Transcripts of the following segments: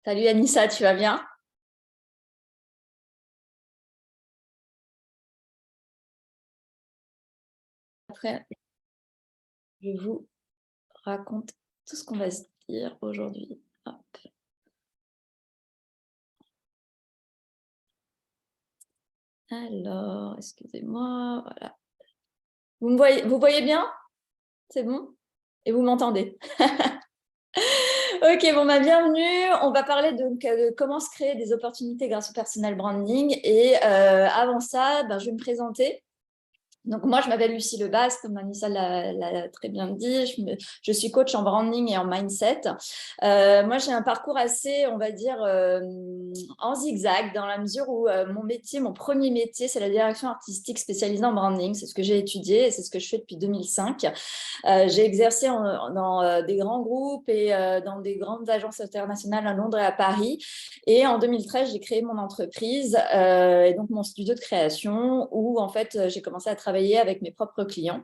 Salut Anissa, tu vas bien? Après, je vous raconte tout ce qu'on va se dire aujourd'hui. Hop. Alors, excusez-moi, voilà. Vous voyez bien? C'est bon? Et vous m'entendez? Ok, bon, bienvenue. On va parler de comment se créer des opportunités grâce au personal branding. Et avant ça, je vais me présenter. Donc, moi, je m'appelle Lucie Lebas, comme Anissa l'a très bien dit. Je suis coach en branding et en mindset. Moi, j'ai un parcours assez, on va dire, en zigzag, dans la mesure où mon premier métier, c'est la direction artistique spécialisée en branding. C'est ce que j'ai étudié et c'est ce que je fais depuis 2005. J'ai exercé dans des grands groupes et dans des grandes agences internationales à Londres et à Paris. Et en 2013, j'ai créé mon entreprise et donc mon studio de création où en fait j'ai commencé à travailler avec mes propres clients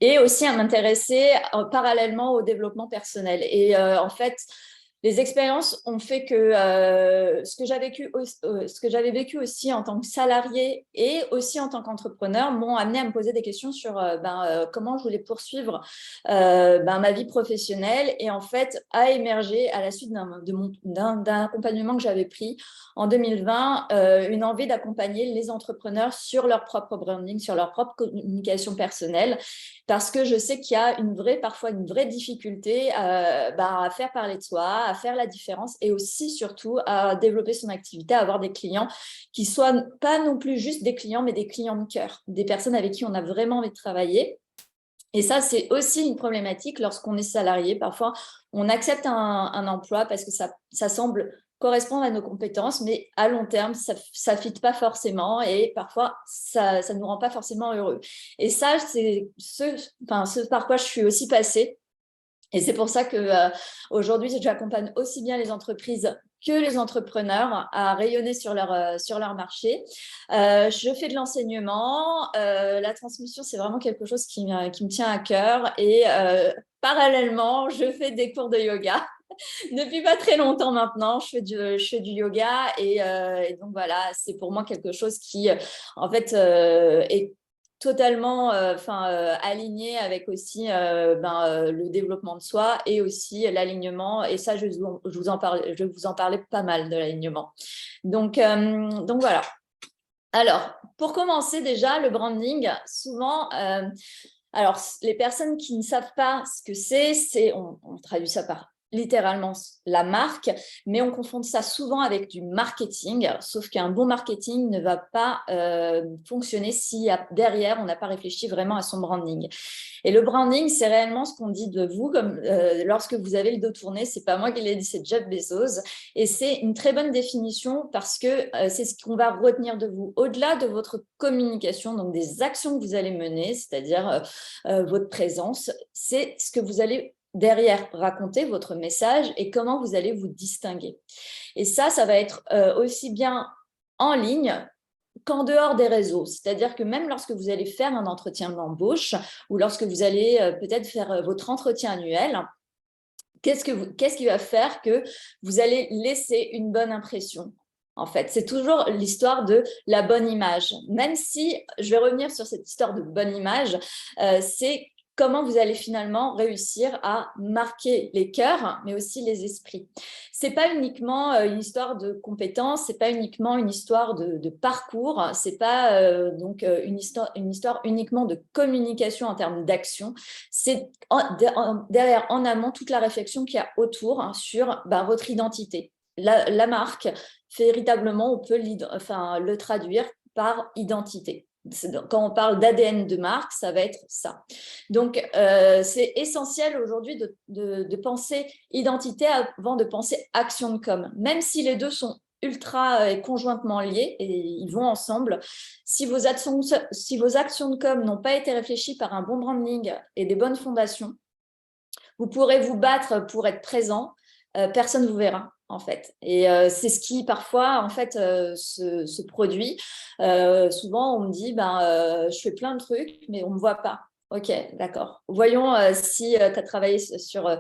et aussi à m'intéresser parallèlement au développement personnel. Et en fait, les expériences ont fait que ce que j'avais vécu aussi en tant que salarié et aussi en tant qu'entrepreneur m'ont amené à me poser des questions sur comment je voulais poursuivre ma vie professionnelle et en fait à émerger à la suite d'un accompagnement que j'avais pris en 2020, une envie d'accompagner les entrepreneurs sur leur propre branding, sur leur propre communication personnelle parce que je sais qu'il y a parfois une vraie difficulté à faire parler de soi, à faire la différence et aussi, surtout, à développer son activité, à avoir des clients qui soient pas non plus juste des clients, mais des clients de cœur, des personnes avec qui on a vraiment envie de travailler. Et ça, c'est aussi une problématique lorsqu'on est salarié. Parfois, on accepte un emploi parce que ça semble correspondre à nos compétences, mais à long terme, ça ne fit pas forcément et parfois, ça ne nous rend pas forcément heureux. Et ça, c'est ce par quoi je suis aussi passée. Et c'est pour ça que aujourd'hui, j'accompagne aussi bien les entreprises que les entrepreneurs à rayonner sur leur marché. Je fais de l'enseignement. La transmission, c'est vraiment quelque chose qui me tient à cœur. Et parallèlement, je fais des cours de yoga. Depuis pas très longtemps maintenant, je fais du yoga. Et donc voilà, c'est pour moi quelque chose qui, en fait, est totalement aligné avec aussi le développement de soi et aussi l'alignement. Et ça, je vous en parlais pas mal de l'alignement. Donc voilà. Alors, pour commencer déjà, le branding, souvent, alors les personnes qui ne savent pas ce que on traduit ça par littéralement la marque, mais on confond ça souvent avec du marketing, sauf qu'un bon marketing ne va pas fonctionner si derrière, on n'a pas réfléchi vraiment à son branding. Et le branding, c'est réellement ce qu'on dit de vous, comme lorsque vous avez le dos tourné, c'est pas moi qui l'ai dit, c'est Jeff Bezos. Et c'est une très bonne définition parce que c'est ce qu'on va retenir de vous. Au-delà de votre communication, donc des actions que vous allez mener, c'est-à-dire votre présence, c'est ce que vous allez derrière raconter, votre message et comment vous allez vous distinguer. Et ça va être aussi bien en ligne qu'en dehors des réseaux. C'est-à-dire que même lorsque vous allez faire un entretien d'embauche ou lorsque vous allez peut-être faire votre entretien annuel, qu'est-ce qui va faire que vous allez laisser une bonne impression? En fait, c'est toujours l'histoire de la bonne image. Même si je vais revenir sur cette histoire de bonne image, c'est comment vous allez finalement réussir à marquer les cœurs, mais aussi les esprits. C'est pas uniquement une histoire de compétences, c'est pas uniquement une histoire de parcours, c'est pas une histoire uniquement de communication en termes d'action. C'est derrière, en amont, toute la réflexion qu'il y a autour sur votre identité. La marque, véritablement, on peut le traduire par identité. Quand on parle d'ADN de marque, ça va être ça. Donc, c'est essentiel aujourd'hui de penser identité avant de penser action de com. Même si les deux sont ultra et conjointement liés et ils vont ensemble. Si vos actions de com n'ont pas été réfléchies par un bon branding et des bonnes fondations, vous pourrez vous battre pour être présent, personne ne vous verra en fait. Et c'est ce qui parfois en fait se produit. Souvent on me dit je fais plein de trucs mais on me voit pas. Ok, d'accord. Voyons si tu as travaillé sur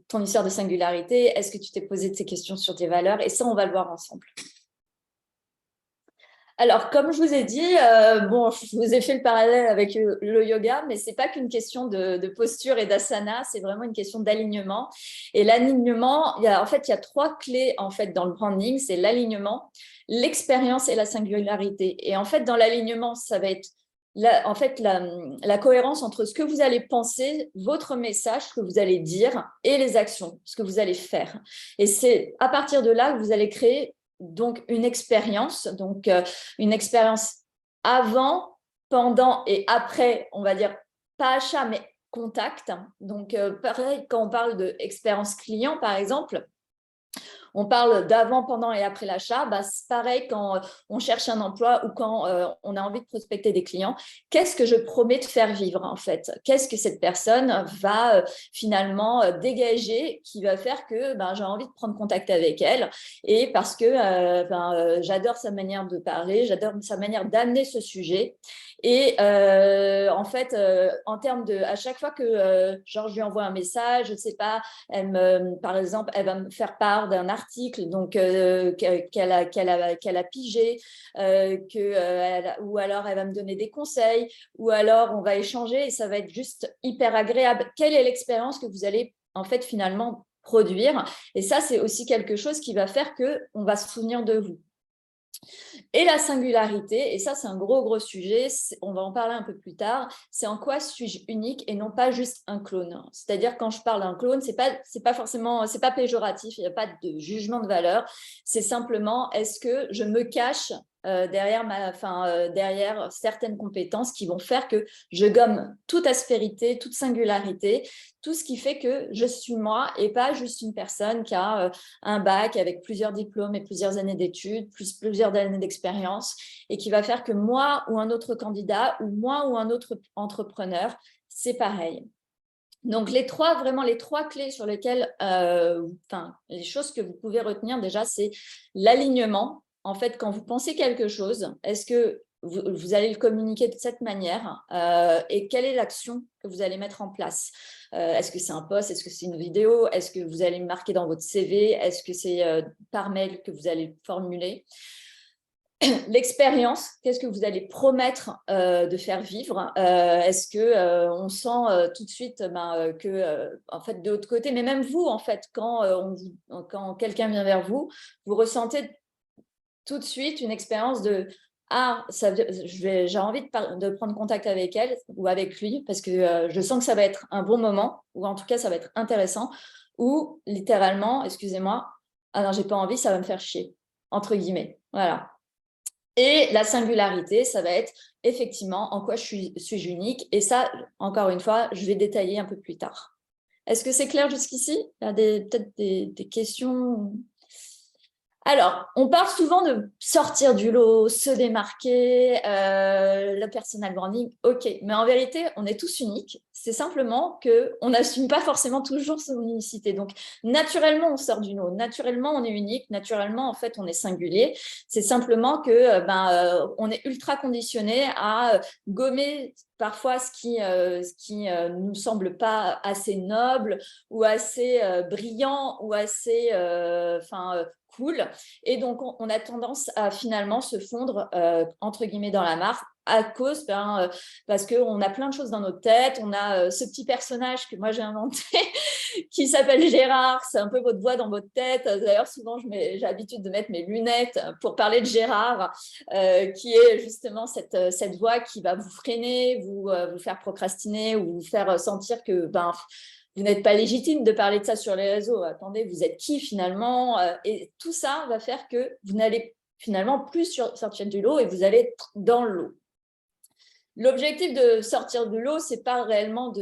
ton histoire de singularité. Est-ce que tu t'es posé de ces questions sur tes valeurs? Et ça, on va le voir ensemble. Alors, comme je vous ai dit, bon, je vous ai fait le parallèle avec le yoga, mais c'est pas qu'une question de posture et d'asana, c'est vraiment une question d'alignement. Et l'alignement, en fait, il y a trois clés en fait dans le branding, c'est l'alignement, l'expérience et la singularité. Et en fait, dans l'alignement, ça va être en fait la cohérence entre ce que vous allez penser, votre message, ce que vous allez dire, et les actions, ce que vous allez faire. Et c'est à partir de là que vous allez créer donc une expérience avant, pendant et après, on va dire pas achat, mais contact. Donc, pareil, quand on parle d'expérience client, par exemple, on parle d'avant, pendant et après l'achat. Bah, c'est pareil quand on cherche un emploi ou quand on a envie de prospecter des clients. Qu'est-ce que je promets de faire vivre en fait? Qu'est-ce que cette personne va finalement dégager qui va faire que j'ai envie de prendre contact avec elle et parce que j'adore sa manière de parler, j'adore sa manière d'amener ce sujet. Et en fait, en termes de, à chaque fois que genre je lui envoie un message, je ne sais pas, par exemple, elle va me faire part d'un article donc, qu'elle a pigé, ou alors elle va me donner des conseils, ou alors on va échanger et ça va être juste hyper agréable. Quelle est l'expérience que vous allez en fait finalement produire? Et ça, c'est aussi quelque chose qui va faire qu'on va se souvenir de vous. Et la singularité, et ça c'est un gros sujet, on va en parler un peu plus tard, c'est en quoi suis-je unique et non pas juste un clone. C'est-à-dire quand je parle d'un clone, c'est pas forcément, c'est pas péjoratif, il n'y a pas de jugement de valeur, c'est simplement est-ce que je me cache derrière certaines compétences qui vont faire que je gomme toute aspérité, toute singularité, tout ce qui fait que je suis moi et pas juste une personne qui a un bac avec plusieurs diplômes et plusieurs années d'études, plus plusieurs années d'expérience, et qui va faire que moi ou un autre candidat ou moi ou un autre entrepreneur, c'est pareil. Donc, les trois clés sur lesquelles, les choses que vous pouvez retenir déjà, c'est l'alignement. En fait, quand vous pensez quelque chose, est-ce que vous allez le communiquer de cette manière et quelle est l'action que vous allez mettre en place? Est-ce que c'est un post? Est-ce que c'est une vidéo? Est-ce que vous allez le marquer dans votre CV? Est-ce que c'est par mail que vous allez le formuler? L'expérience, qu'est-ce que vous allez promettre de faire vivre? Est-ce que on sent tout de suite que en fait de l'autre côté, mais même vous en fait, quand quelqu'un vient vers vous, vous ressentez tout de suite une expérience de j'ai envie de prendre contact avec elle ou avec lui parce que je sens que ça va être un bon moment ou en tout cas ça va être intéressant ou littéralement, excusez-moi, ah non, j'ai pas envie, ça va me faire chier entre guillemets. Voilà. Et la singularité, ça va être effectivement en quoi suis-je unique. Et ça, encore une fois, je vais détailler un peu plus tard. Est-ce que c'est clair jusqu'ici? Il y a peut-être des questions? Alors, on parle souvent de sortir du lot, se démarquer, le personal branding, ok. Mais en vérité, on est tous uniques. C'est simplement qu'on n'assume pas forcément toujours son unicité. Donc, naturellement, on sort du lot. Naturellement, on est unique. Naturellement, en fait, on est singulier. C'est simplement que on est ultra conditionné à gommer parfois ce qui nous semble pas assez noble ou assez brillant ou assez cool. Et donc, on a tendance à finalement se fondre, entre guillemets, dans la masse à cause, parce qu'on a plein de choses dans notre tête. On a ce petit personnage que moi j'ai inventé qui s'appelle Gérard. C'est un peu votre voix dans votre tête. D'ailleurs, souvent, j'ai l'habitude de mettre mes lunettes pour parler de Gérard, qui est justement cette voix qui va vous freiner, vous faire procrastiner ou vous faire sentir que vous n'êtes pas légitime de parler de ça sur les réseaux. Attendez, vous êtes qui finalement? Et tout ça va faire que vous n'allez finalement plus sortir du lot et vous allez être dans l'eau. L'objectif de sortir de l'eau, c'est pas réellement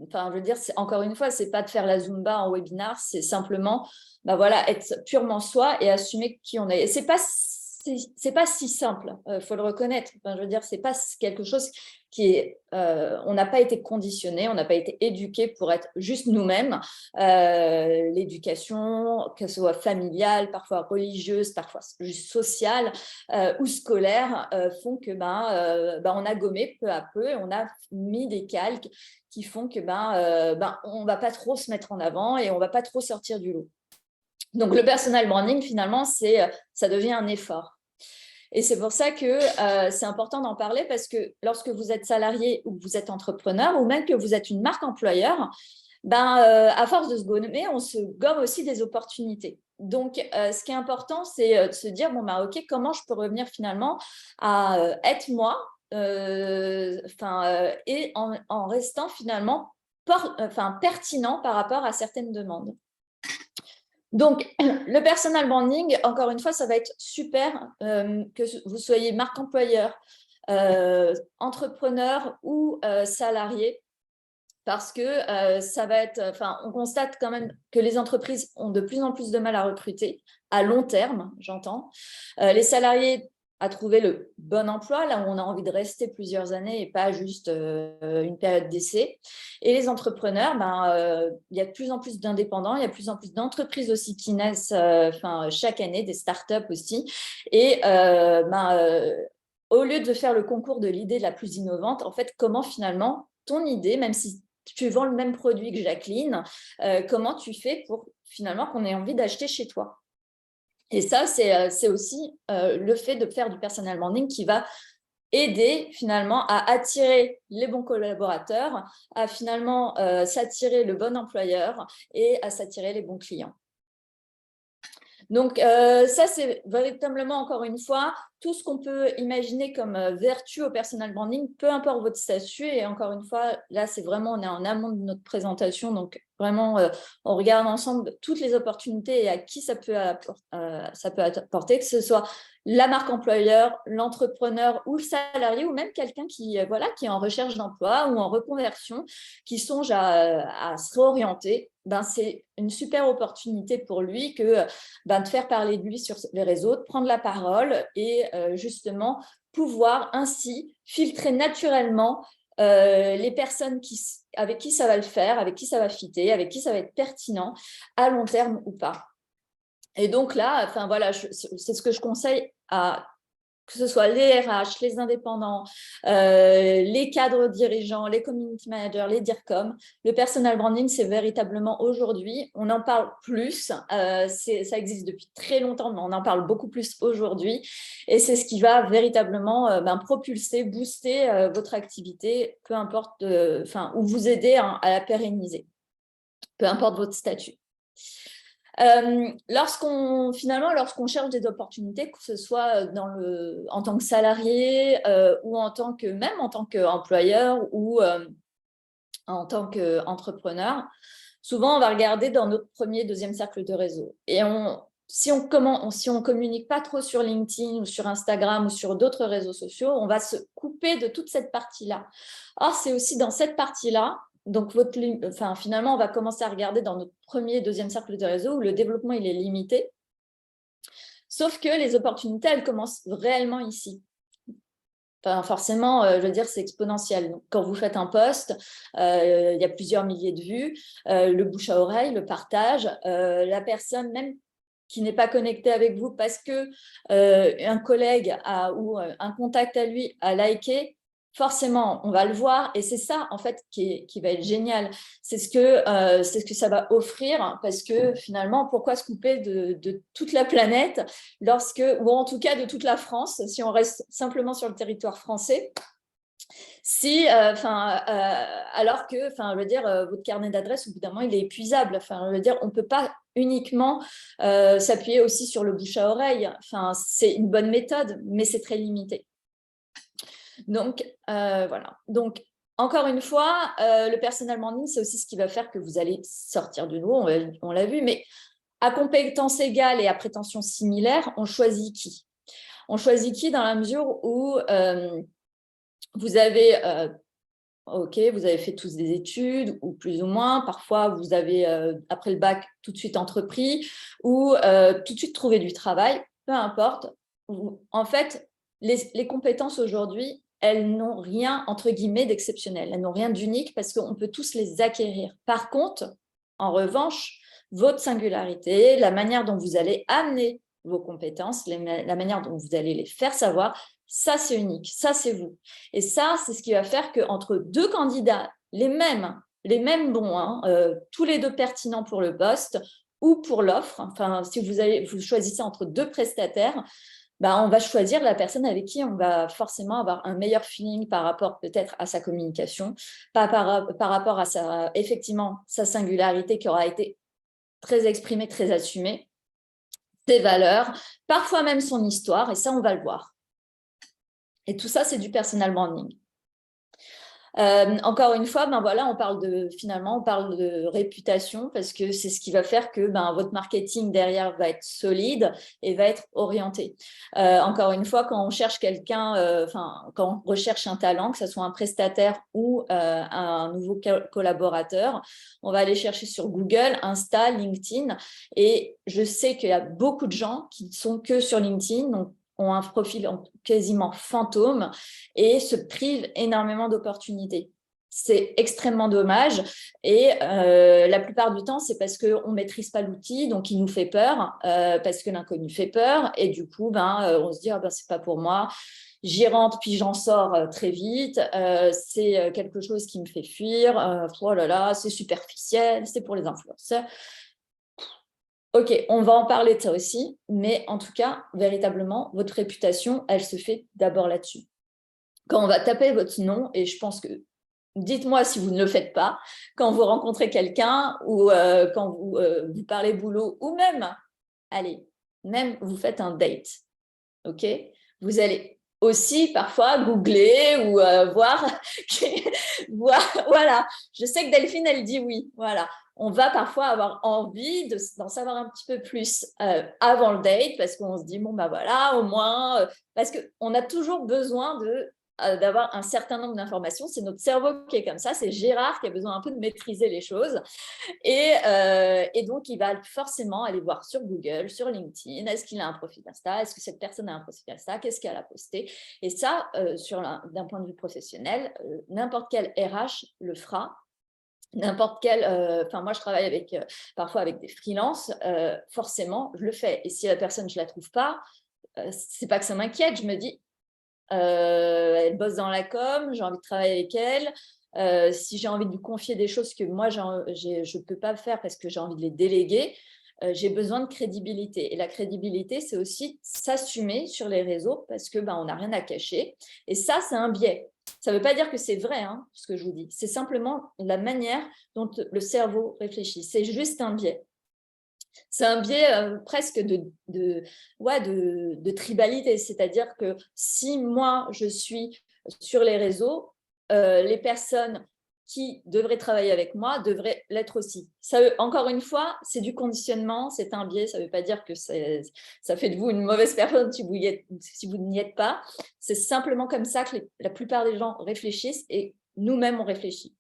enfin, je veux dire, encore une fois, c'est pas de faire la Zumba en webinar, c'est simplement, être purement soi et assumer qui on est. Et c'est pas c'est pas si simple, faut le reconnaître. Enfin, je veux dire, c'est pas quelque chose qui est, on n'a pas été conditionné, on n'a pas été éduqué pour être juste nous-mêmes. L'éducation, que ce soit familiale, parfois religieuse, parfois juste sociale ou scolaire, font que on a gommé peu à peu et on a mis des calques qui font que on va pas trop se mettre en avant et on va pas trop sortir du lot. Donc, le personal branding, finalement, ça devient un effort. Et c'est pour ça que c'est important d'en parler parce que lorsque vous êtes salarié ou que vous êtes entrepreneur ou même que vous êtes une marque employeur, à force de se gommer, on se gomme aussi des opportunités. Donc, ce qui est important, c'est de se dire, ok, comment je peux revenir finalement à être moi et en restant finalement pertinent par rapport à certaines demandes. Donc, le personal branding, encore une fois, ça va être super que vous soyez marque employeur, entrepreneur ou salarié, parce que ça va être, on constate quand même que les entreprises ont de plus en plus de mal à recruter, à long terme, j'entends. Les salariés à trouver le bon emploi, là où on a envie de rester plusieurs années et pas juste une période d'essai. Et les entrepreneurs, il y a de plus en plus d'indépendants, il y a de plus en plus d'entreprises aussi qui naissent chaque année, des startups aussi. Et au lieu de faire le concours de l'idée la plus innovante, en fait, comment finalement ton idée, même si tu vends le même produit que Jacqueline, comment tu fais pour finalement qu'on ait envie d'acheter chez toi? Et ça, c'est aussi le fait de faire du personal branding qui va aider finalement à attirer les bons collaborateurs, à finalement s'attirer le bon employeur et à s'attirer les bons clients. Donc, ça, c'est véritablement, encore une fois, tout ce qu'on peut imaginer comme vertu au personal branding, peu importe votre statut. Et encore une fois, là, c'est vraiment, on est en amont de notre présentation. Donc, vraiment, on regarde ensemble toutes les opportunités et à qui ça peut apporter, que ce soit la marque employeur, l'entrepreneur ou le salarié, ou même quelqu'un qui est en recherche d'emploi ou en reconversion, qui songe à se réorienter. C'est une super opportunité pour lui que de faire parler de lui sur les réseaux, de prendre la parole et justement pouvoir ainsi filtrer naturellement les personnes avec qui ça va le faire, avec qui ça va fitter, avec qui ça va être pertinent à long terme ou pas. Et donc là, c'est ce que je conseille à que ce soit les RH, les indépendants, les cadres dirigeants, les community managers, les DIRCOM. Le personal branding, c'est véritablement aujourd'hui, on en parle plus, ça existe depuis très longtemps, mais on en parle beaucoup plus aujourd'hui. Et c'est ce qui va véritablement propulser, booster votre activité, peu importe, ou vous aider à la pérenniser, peu importe votre statut. Lorsqu'on cherche des opportunités, que ce soit en tant que salarié ou en tant qu'employeur ou en tant qu'entrepreneur, souvent on va regarder dans notre premier, deuxième cercle de réseau. Et si on communique pas trop sur LinkedIn ou sur Instagram ou sur d'autres réseaux sociaux, on va se couper de toute cette partie-là. Or, c'est aussi dans cette partie-là. Donc, finalement, on va commencer à regarder dans notre premier, deuxième cercle de réseau où le développement il est limité. Sauf que les opportunités, elles commencent réellement ici. Forcément, je veux dire, c'est exponentiel. Donc, quand vous faites un post, il y a plusieurs milliers de vues, le bouche à oreille, le partage, la personne même qui n'est pas connectée avec vous parce que un collègue ou un contact à lui a liké, forcément, on va le voir et c'est ça en fait qui va être génial. C'est ce que ça va offrir parce que finalement, pourquoi se couper de toute la planète ou en tout cas de toute la France, si on reste simplement sur le territoire français, alors que, je veux dire, votre carnet d'adresses, au bout d'un moment, il est épuisable. Je veux dire, on ne peut pas uniquement s'appuyer aussi sur le bouche à oreille. C'est une bonne méthode, mais c'est très limité. Donc, voilà. Donc, encore une fois, le personal branding, c'est aussi ce qui va faire que vous allez sortir du lot, on l'a vu, mais à compétences égales et à prétentions similaires, on choisit qui? On choisit qui dans la mesure où vous avez fait tous des études, ou plus ou moins. Parfois, vous avez, après le bac, tout de suite entrepris, ou tout de suite trouvé du travail, peu importe. en fait, les compétences aujourd'hui, elles n'ont rien, entre guillemets, d'exceptionnel. Elles n'ont rien d'unique parce qu'on peut tous les acquérir. Par contre, en revanche, votre singularité, la manière dont vous allez amener vos compétences, la manière dont vous allez les faire savoir, ça, c'est unique. Ça, c'est vous. Et ça, c'est ce qui va faire qu'entre deux candidats, les mêmes bons, hein, tous les deux pertinents pour le poste ou pour l'offre, enfin, si vous choisissez entre deux prestataires, on va choisir la personne avec qui on va forcément avoir un meilleur feeling par rapport peut-être à sa communication, par rapport à effectivement sa singularité qui aura été très exprimée, très assumée, ses valeurs, parfois même son histoire, et ça, on va le voir. Et tout ça, c'est du personal branding. Encore une fois, voilà, on parle de réputation parce que c'est ce qui va faire que votre marketing derrière va être solide et va être orienté. Encore une fois, quand on cherche quelqu'un, quand on recherche un talent, que ce soit un prestataire ou un nouveau collaborateur, on va aller chercher sur Google, Insta, LinkedIn. Et je sais qu'il y a beaucoup de gens qui ne sont que sur LinkedIn, donc ont un profil quasiment fantôme et se privent énormément d'opportunités. C'est extrêmement dommage et la plupart du temps, c'est parce qu'on ne maîtrise pas l'outil, donc il nous fait peur, parce que l'inconnu fait peur et du coup, on se dit « c'est pas pour moi ». J'y rentre puis j'en sors très vite, c'est quelque chose qui me fait fuir, oh là là, c'est superficiel, c'est pour les influenceurs. Ok, on va en parler de ça aussi, mais en tout cas, véritablement, votre réputation, elle se fait d'abord là-dessus. Quand on va taper votre nom, et je pense que, dites-moi si vous ne le faites pas, quand vous rencontrez quelqu'un ou quand vous parlez boulot, ou même, allez, même vous faites un date, ok? Vous allez aussi parfois googler ou voir, voilà. Je sais que Delphine, elle dit oui, voilà. On va parfois avoir envie d'en savoir un petit peu plus avant le date parce qu'on se dit, bon, voilà, au moins, parce qu'on a toujours besoin d'avoir un certain nombre d'informations. C'est notre cerveau qui est comme ça, c'est Gérard qui a besoin un peu de maîtriser les choses. Et donc, il va forcément aller voir sur Google, sur LinkedIn, est-ce qu'il a un profil Insta, est-ce que cette personne a un profil Insta, qu'est-ce qu'elle a posté. Et ça, d'un point de vue professionnel, n'importe quel RH le fera. N'importe quel, moi je travaille parfois avec des freelances, forcément je le fais. Et si la personne je la trouve pas, c'est pas que ça m'inquiète, je me dis elle bosse dans la com, j'ai envie de travailler avec elle. Si j'ai envie de lui confier des choses que moi je ne peux pas faire parce que j'ai envie de les déléguer, j'ai besoin de crédibilité. Et la crédibilité, c'est aussi s'assumer sur les réseaux parce que on n'a rien à cacher. Et ça, c'est un biais. Ça ne veut pas dire que c'est vrai, hein, ce que je vous dis. C'est simplement la manière dont le cerveau réfléchit. C'est juste un biais. C'est un biais presque de tribalité. C'est-à-dire que si moi, je suis sur les réseaux, les personnes qui devraient travailler avec moi devraient l'être aussi. Ça, encore une fois, c'est du conditionnement, c'est un biais. Ça ne veut pas dire que ça fait de vous une mauvaise personne si vous n'y êtes pas. C'est simplement comme ça que la plupart des gens réfléchissent et nous-mêmes, on réfléchit.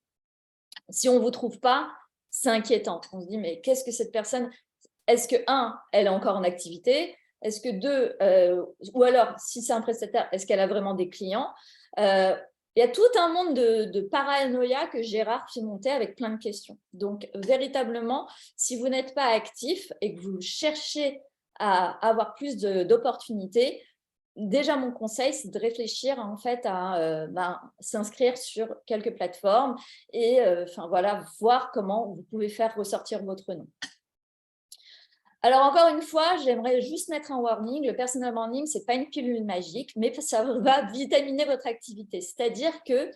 Si on ne vous trouve pas, c'est inquiétant. On se dit, mais qu'est-ce que cette personne… Est-ce que, un, elle est encore en activité? Est-ce que, deux, ou alors, si c'est un prestataire, est-ce qu'elle a vraiment des clients? Il y a tout un monde de paranoïa que Gérard fait monter avec plein de questions. Donc, véritablement, si vous n'êtes pas actif et que vous cherchez à avoir plus d'opportunités, déjà, mon conseil, c'est de réfléchir en fait à s'inscrire sur quelques plateformes et voir comment vous pouvez faire ressortir votre nom. Alors, encore une fois, j'aimerais juste mettre un warning. Le personal branding, ce n'est pas une pilule magique, mais ça va vitaminer votre activité. C'est-à-dire que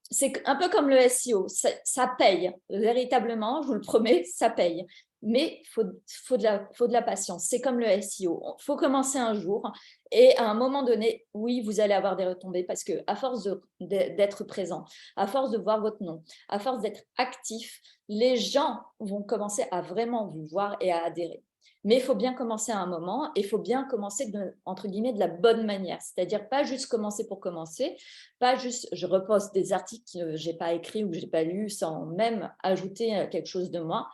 c'est un peu comme le SEO. Ça paye, véritablement, je vous le promets, ça paye. Mais il faut de la patience. C'est comme le SEO. Il faut commencer un jour et à un moment donné, oui, vous allez avoir des retombées parce qu'à force d'être présent, à force de voir votre nom, à force d'être actif, les gens vont commencer à vraiment vous voir et à adhérer. Mais il faut bien commencer à un moment et il faut bien commencer, entre guillemets, de la bonne manière. C'est-à-dire pas juste commencer pour commencer, pas juste je reposte des articles que je n'ai pas écrits ou que je n'ai pas lus sans même ajouter quelque chose de moi.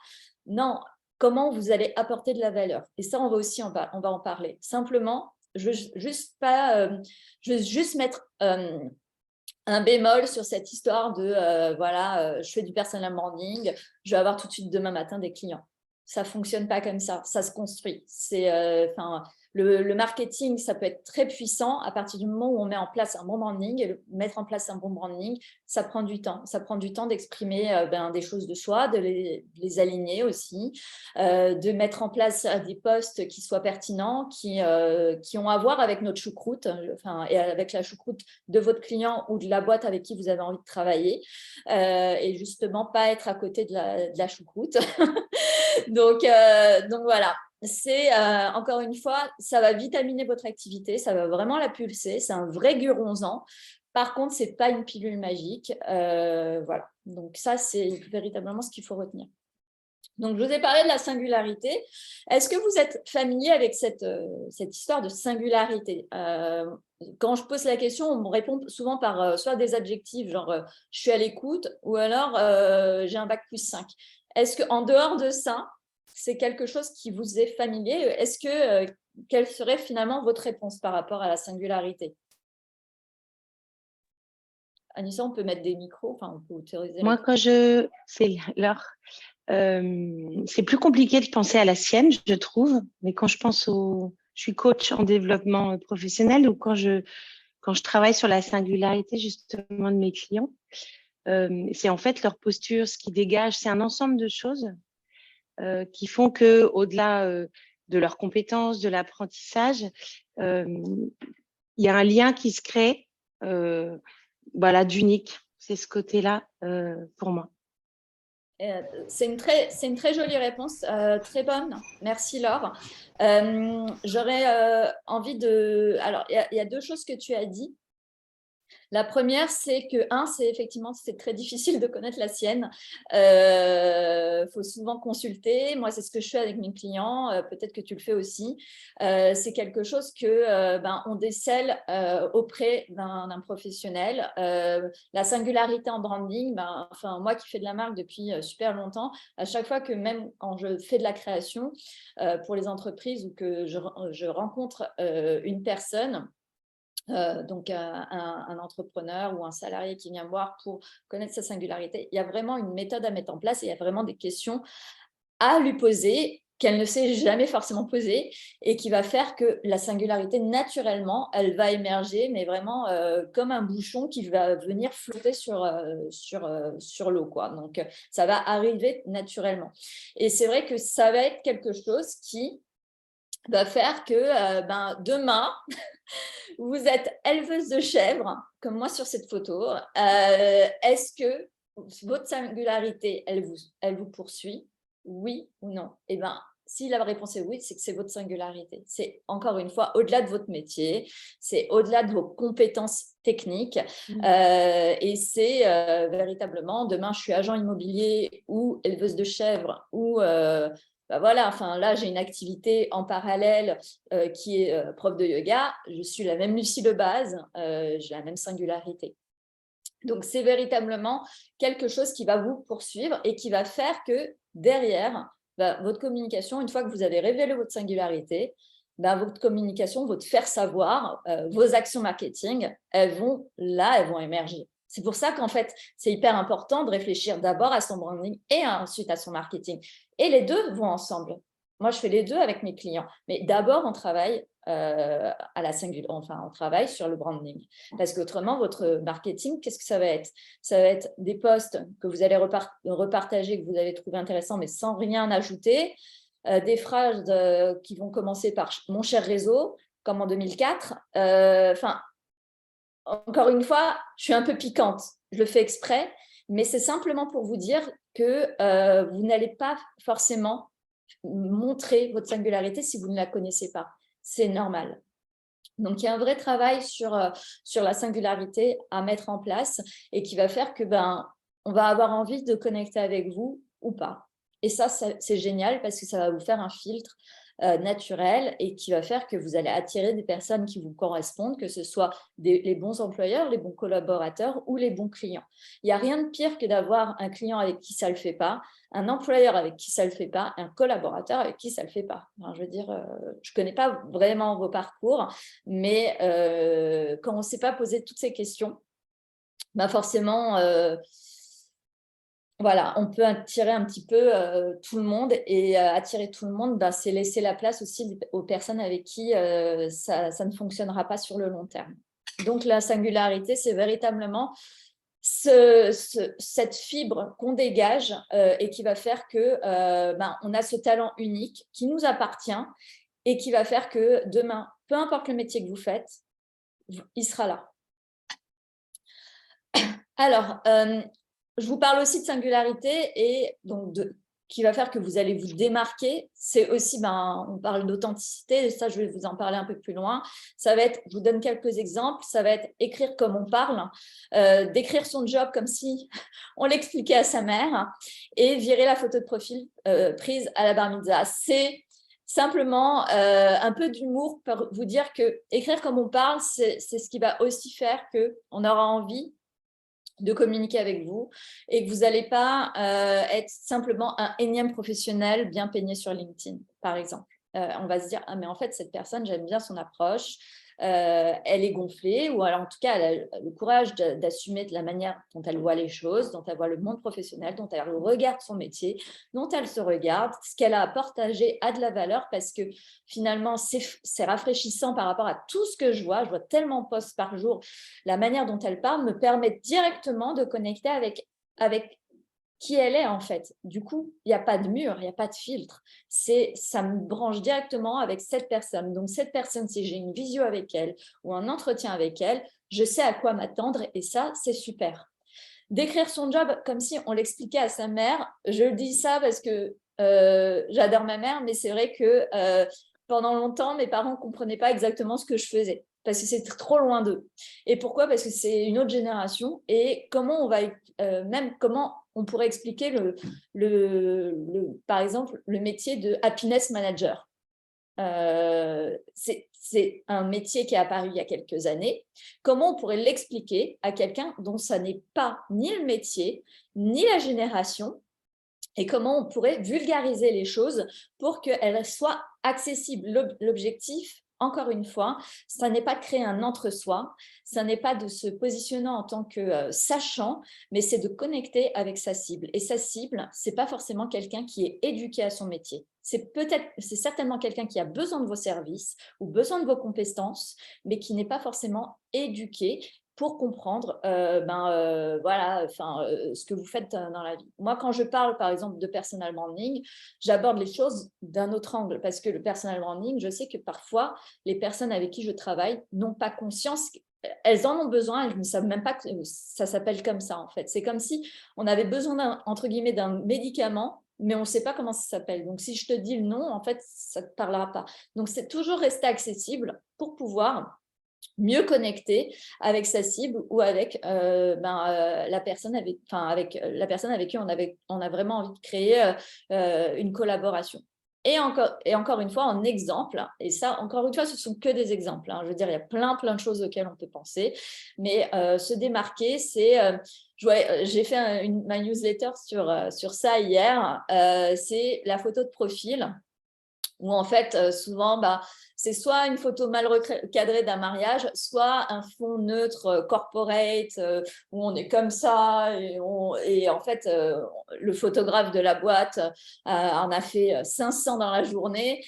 Non, comment vous allez apporter de la valeur. Et ça, on va aussi on va en parler. Simplement, je veux juste mettre un bémol sur cette histoire de je fais du personal branding, je vais avoir tout de suite demain matin des clients. Ça ne fonctionne pas comme ça se construit. Le marketing, ça peut être très puissant à partir du moment où on met en place un bon branding. Et mettre en place un bon branding, ça prend du temps. Ça prend du temps d'exprimer des choses de soi, de les aligner aussi, de mettre en place des posts qui soient pertinents, qui ont à voir avec notre choucroute, et avec la choucroute de votre client ou de la boîte avec qui vous avez envie de travailler, et justement pas être à côté de la choucroute. donc voilà, c'est encore une fois, ça va vitaminer votre activité, ça va vraiment la pulser, c'est un vrai guronzan. Par contre, ce n'est pas une pilule magique. Voilà, donc ça, c'est véritablement ce qu'il faut retenir. Donc, je vous ai parlé de la singularité. Est-ce que vous êtes familier avec cette histoire de singularité? Quand je pose la question, on me répond souvent par soit des adjectifs, genre je suis à l'écoute, ou alors j'ai un bac+5. Est-ce qu'en dehors de ça, c'est quelque chose qui vous est familier? Quelle serait finalement votre réponse par rapport à la singularité? Anissa, on peut mettre des micros, on peut autoriser. Moi, c'est l'heure. C'est plus compliqué de penser à la sienne, je trouve, mais quand je pense je suis coach en développement professionnel, ou quand je travaille sur la singularité justement de mes clients, c'est en fait leur posture, ce qui dégage, c'est un ensemble de choses qui font que, au-delà de leurs compétences, de l'apprentissage, il y a un lien qui se crée, d'unique. C'est ce côté-là pour moi. C'est une très jolie réponse, très bonne. Merci Laure. J'aurais envie de… Alors, il y a deux choses que tu as dit. La première, c'est que, c'est effectivement, c'est très difficile de connaître la sienne. Faut souvent consulter. Moi, c'est ce que je fais avec mes clients. Peut-être que tu le fais aussi. C'est quelque chose que on décèle auprès d'un professionnel. La singularité en branding, moi qui fais de la marque depuis super longtemps, à chaque fois que même quand je fais de la création pour les entreprises ou que je rencontre une personne, donc un entrepreneur ou un salarié qui vient me voir pour connaître sa singularité, il y a vraiment une méthode à mettre en place et il y a vraiment des questions à lui poser qu'elle ne s'est jamais forcément posées et qui va faire que la singularité, naturellement, elle va émerger, mais vraiment comme un bouchon qui va venir flotter sur l'eau, quoi. Donc, ça va arriver naturellement. Et c'est vrai que ça va être quelque chose qui va faire que demain, vous êtes éleveuse de chèvres, comme moi sur cette photo. Est-ce que votre singularité, elle vous poursuit? Oui ou non? Eh bien, si la réponse est oui, c'est que c'est votre singularité. C'est encore une fois au-delà de votre métier, c'est au-delà de vos compétences techniques. Et c'est véritablement, demain, je suis agent immobilier ou éleveuse de chèvres ou… là, j'ai une activité en parallèle qui est prof de yoga. Je suis la même Lucie Lebaz, j'ai la même singularité. Donc, c'est véritablement quelque chose qui va vous poursuivre et qui va faire que derrière, votre communication, une fois que vous avez révélé votre singularité, votre communication, votre faire savoir, vos actions marketing, elles vont émerger. C'est pour ça qu'en fait, c'est hyper important de réfléchir d'abord à son branding et ensuite à son marketing. Et les deux vont ensemble. Moi, je fais les deux avec mes clients. Mais d'abord, on travaille on travaille sur le branding. Parce qu'autrement, votre marketing, qu'est-ce que ça va être? Ça va être des posts que vous allez repartager, que vous allez trouver intéressants, mais sans rien ajouter. Des phrases qui vont commencer par « mon cher réseau », comme en 2004. Encore une fois, je suis un peu piquante, je le fais exprès, mais c'est simplement pour vous dire que vous n'allez pas forcément montrer votre singularité si vous ne la connaissez pas. C'est normal. Donc, il y a un vrai travail sur la singularité à mettre en place et qui va faire que on va avoir envie de connecter avec vous ou pas. Et ça, c'est génial parce que ça va vous faire un filtre naturel et qui va faire que vous allez attirer des personnes qui vous correspondent, que ce soit les bons employeurs, les bons collaborateurs ou les bons clients. Il n'y a rien de pire que d'avoir un client avec qui ça ne le fait pas, un employeur avec qui ça ne le fait pas, un collaborateur avec qui ça ne le fait pas. Enfin, je veux dire, je ne connais pas vraiment vos parcours, mais quand on ne s'est pas posé toutes ces questions, bah forcément, voilà, on peut attirer un petit peu tout le monde, et attirer tout le monde, bah, c'est laisser la place aussi aux personnes avec qui ça ne fonctionnera pas sur le long terme. Donc, la singularité, c'est véritablement cette fibre qu'on dégage et qui va faire que on a ce talent unique qui nous appartient et qui va faire que demain, peu importe le métier que vous faites, il sera là. Alors, je vous parle aussi de singularité et donc qui va faire que vous allez vous démarquer. C'est aussi, on parle d'authenticité, et ça, je vais vous en parler un peu plus loin. Ça va être, je vous donne quelques exemples, ça va être écrire comme on parle, décrire son job comme si on l'expliquait à sa mère, et virer la photo de profil prise à la bar mitzvah. C'est simplement un peu d'humour pour vous dire que écrire comme on parle, c'est ce qui va aussi faire qu'on aura envie de communiquer avec vous et que vous n'allez pas être simplement un énième professionnel bien peigné sur LinkedIn, par exemple. On va se dire, ah, mais en fait, cette personne, j'aime bien son approche, elle est gonflée, ou alors en tout cas, elle a le courage d'assumer de la manière dont elle voit les choses, dont elle voit le monde professionnel, dont elle regarde son métier, dont elle se regarde, ce qu'elle a à partager a de la valeur, parce que finalement, c'est rafraîchissant par rapport à tout ce que je vois tellement de posts par jour. La manière dont elle parle me permet directement de connecter avec qui elle est en fait. Du coup, il n'y a pas de mur, il n'y a pas de filtre. Ça me branche directement avec cette personne. Donc, cette personne, si j'ai une visio avec elle ou un entretien avec elle, je sais à quoi m'attendre, et ça, c'est super. Décrire son job comme si on l'expliquait à sa mère, je dis ça parce que j'adore ma mère, mais c'est vrai que pendant longtemps, mes parents ne comprenaient pas exactement ce que je faisais, parce que c'est trop loin d'eux. Et pourquoi? Parce que c'est une autre génération. Et comment on va, même comment on pourrait expliquer par exemple, le métier de happiness manager. C'est un métier qui est apparu il y a quelques années. Comment on pourrait l'expliquer à quelqu'un dont ça n'est pas ni le métier, ni la génération, et comment on pourrait vulgariser les choses pour qu'elles soient accessibles. L'objectif, encore une fois, ça n'est pas de créer un entre-soi, ça n'est pas de se positionner en tant que sachant, mais c'est de connecter avec sa cible. Et sa cible, ce n'est pas forcément quelqu'un qui est éduqué à son métier. C'est certainement quelqu'un qui a besoin de vos services ou besoin de vos compétences, mais qui n'est pas forcément éduqué pour comprendre voilà, ce que vous faites dans la vie. Moi, quand je parle, par exemple, de personal branding, j'aborde les choses d'un autre angle, parce que le personal branding, je sais que parfois, les personnes avec qui je travaille n'ont pas conscience, elles en ont besoin, elles ne savent même pas que ça s'appelle comme ça, en fait. C'est comme si on avait besoin, entre guillemets, d'un médicament, mais on ne sait pas comment ça s'appelle. Donc, si je te dis le nom, en fait, ça ne te parlera pas. Donc, c'est toujours rester accessible pour pouvoir mieux connecter avec sa cible ou avec la personne avec qui on a vraiment envie de créer une collaboration. Et encore une fois, en exemple, et ça, encore une fois, ce sont que des exemples, hein. Je veux dire, il y a plein de choses auxquelles on peut penser, mais se démarquer, c'est... j'ai fait ma newsletter sur ça hier, c'est la photo de profil, où en fait, souvent, c'est soit une photo mal recadrée d'un mariage, soit un fond neutre corporate, où on est comme ça, et en fait, le photographe de la boîte en a fait 500 dans la journée.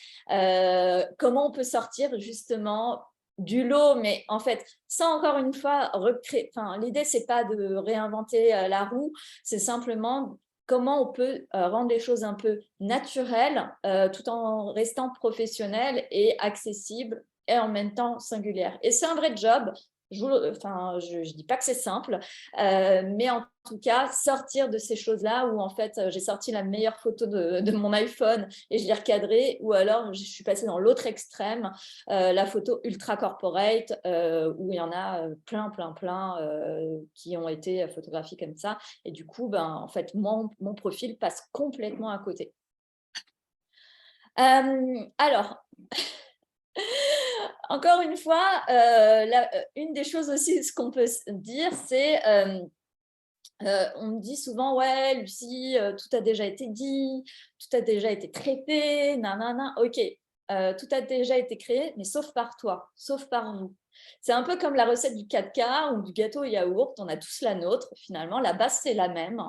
Comment on peut sortir justement du lot, mais en fait, sans encore une fois recréer. Enfin, l'idée, c'est pas de réinventer la roue, c'est simplement comment on peut rendre les choses un peu naturelles tout en restant professionnel et accessible et en même temps singulière. Et c'est un vrai job. Je dis pas que c'est simple, mais en tout cas, sortir de ces choses-là où en fait, j'ai sorti la meilleure photo de mon iPhone et je l'ai recadrée, ou alors je suis passée dans l'autre extrême, la photo ultra corporate, où il y en a plein qui ont été photographiés comme ça. Et du coup, en fait, mon profil passe complètement à côté. Alors, encore une fois, une des choses aussi, ce qu'on peut dire, c'est On me dit souvent, ouais, Lucie, tout a déjà été dit, tout a déjà été traité, nanana. Ok, tout a déjà été créé, mais sauf par toi, sauf par vous. C'est un peu comme la recette du 4K ou du gâteau au yaourt. On a tous la nôtre. Finalement, la base, c'est la même.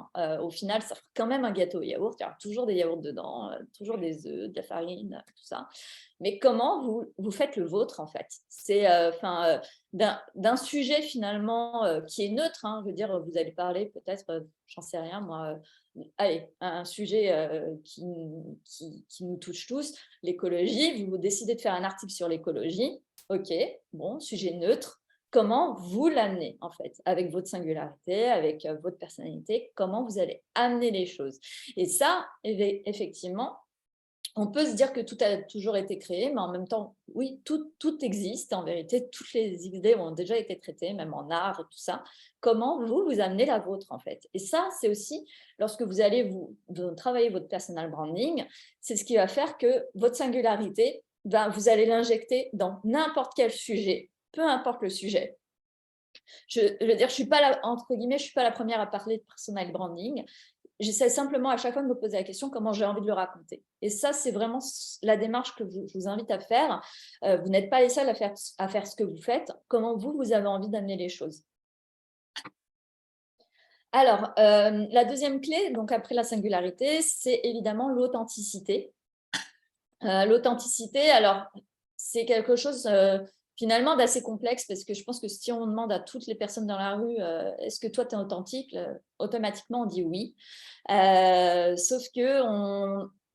Au final, ça fera quand même un gâteau au yaourt. Il y aura toujours des yaourts dedans, toujours des œufs, de la farine, tout ça. Mais comment vous faites le vôtre, en fait? C'est d'un sujet finalement qui est neutre. Hein. Je veux dire, vous allez parler peut-être, j'en sais rien, moi, allez, un sujet qui nous touche tous, l'écologie. Vous décidez de faire un article sur l'écologie. Ok, bon, sujet neutre. Comment vous l'amenez, en fait, avec votre singularité, avec votre personnalité, comment vous allez amener les choses. Et ça, effectivement, on peut se dire que tout a toujours été créé, mais en même temps, oui, tout existe. En vérité, toutes les idées ont déjà été traitées, même en art et tout ça. Comment vous amenez la vôtre, en fait. Et ça, c'est aussi, lorsque vous allez vous travailler votre personal branding, c'est ce qui va faire que votre singularité, ben, vous allez l'injecter dans n'importe quel sujet, peu importe le sujet. Je veux dire, je suis pas la, entre guillemets, je suis pas la première à parler de personal branding. J'essaie simplement à chaque fois de me poser la question comment j'ai envie de le raconter. Et ça, c'est vraiment la démarche que je vous invite à faire. Vous n'êtes pas les seuls à faire ce que vous faites. Comment vous avez envie d'amener les choses. Alors, la deuxième clé, donc après la singularité, c'est évidemment l'authenticité. L'authenticité, alors, c'est quelque chose finalement d'assez complexe parce que je pense que si on demande à toutes les personnes dans la rue est-ce que toi tu es authentique, automatiquement on dit oui. Sauf que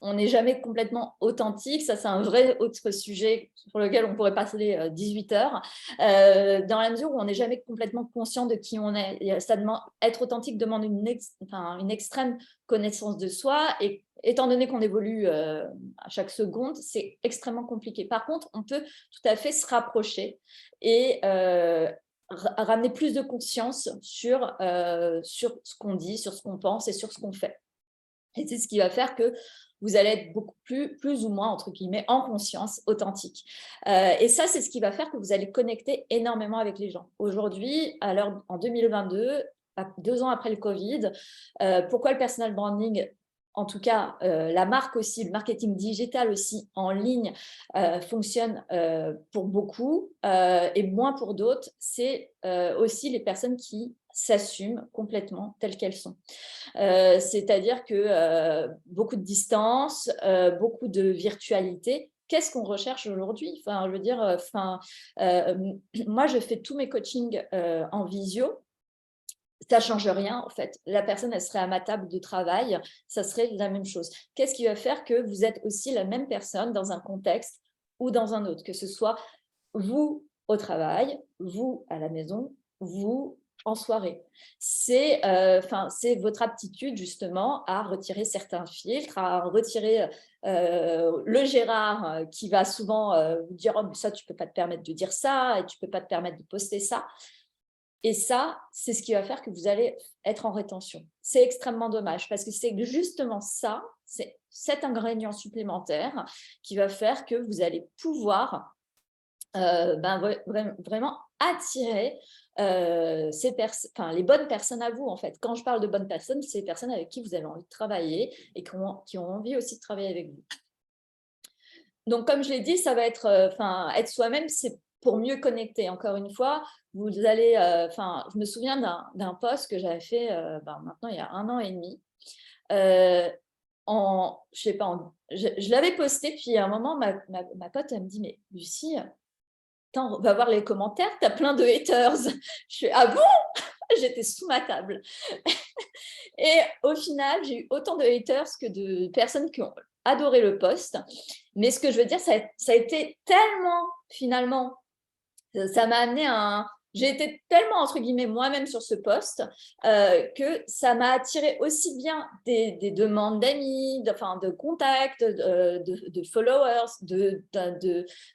on n'est jamais complètement authentique. Ça, c'est un vrai autre sujet sur lequel on pourrait passer 18 heures, dans la mesure où on n'est jamais complètement conscient de qui on est. Et ça demande, être authentique demande une extrême connaissance de soi et étant donné qu'on évolue à chaque seconde, c'est extrêmement compliqué. Par contre, on peut tout à fait se rapprocher et ramener plus de conscience sur ce qu'on dit, sur ce qu'on pense et sur ce qu'on fait. Et c'est ce qui va faire que vous allez être beaucoup plus ou moins, entre guillemets, en conscience, authentique. Et ça, c'est ce qui va faire que vous allez connecter énormément avec les gens. Aujourd'hui, en 2022, 2 ans après le Covid, pourquoi le personal branding, en tout cas la marque aussi, le marketing digital aussi en ligne fonctionne pour beaucoup et moins pour d'autres, c'est aussi les personnes qui s'assument complètement telles qu'elles sont. C'est-à-dire que beaucoup de distance, beaucoup de virtualité. Qu'est-ce qu'on recherche aujourd'hui? Enfin, je veux dire, moi, je fais tous mes coachings en visio. Ça ne change rien, en fait. La personne, elle serait à ma table de travail, ça serait la même chose. Qu'est-ce qui va faire que vous êtes aussi la même personne dans un contexte ou dans un autre, que ce soit vous au travail, vous à la maison, vous en soirée. C'est votre aptitude justement à retirer certains filtres, à retirer le Gérard qui va souvent vous dire oh, mais ça, tu ne peux pas te permettre de dire ça et tu ne peux pas te permettre de poster ça. Et ça, c'est ce qui va faire que vous allez être en rétention. C'est extrêmement dommage parce que c'est justement ça, c'est cet ingrédient supplémentaire qui va faire que vous allez pouvoir vraiment attirer les bonnes personnes à vous, en fait. Quand je parle de bonnes personnes, c'est les personnes avec qui vous avez envie de travailler et qui ont envie aussi de travailler avec vous. Donc, comme je l'ai dit, ça va être, être soi-même, c'est pour mieux connecter. Encore une fois, vous allez, je me souviens d'un post que j'avais fait maintenant il y a 1 an et demi. Je sais pas, je l'avais posté, puis à un moment, ma pote, elle me dit, mais Lucie, attends, on va voir les commentaires, tu as plein de haters. Je fais, ah bon? J'étais sous ma table. Et au final, j'ai eu autant de haters que de personnes qui ont adoré le post. Mais ce que je veux dire, ça a été tellement, finalement, ça m'a amené j'ai été tellement, entre guillemets, moi-même sur ce post que ça m'a attiré aussi bien des demandes d'amis, de contacts, de followers, de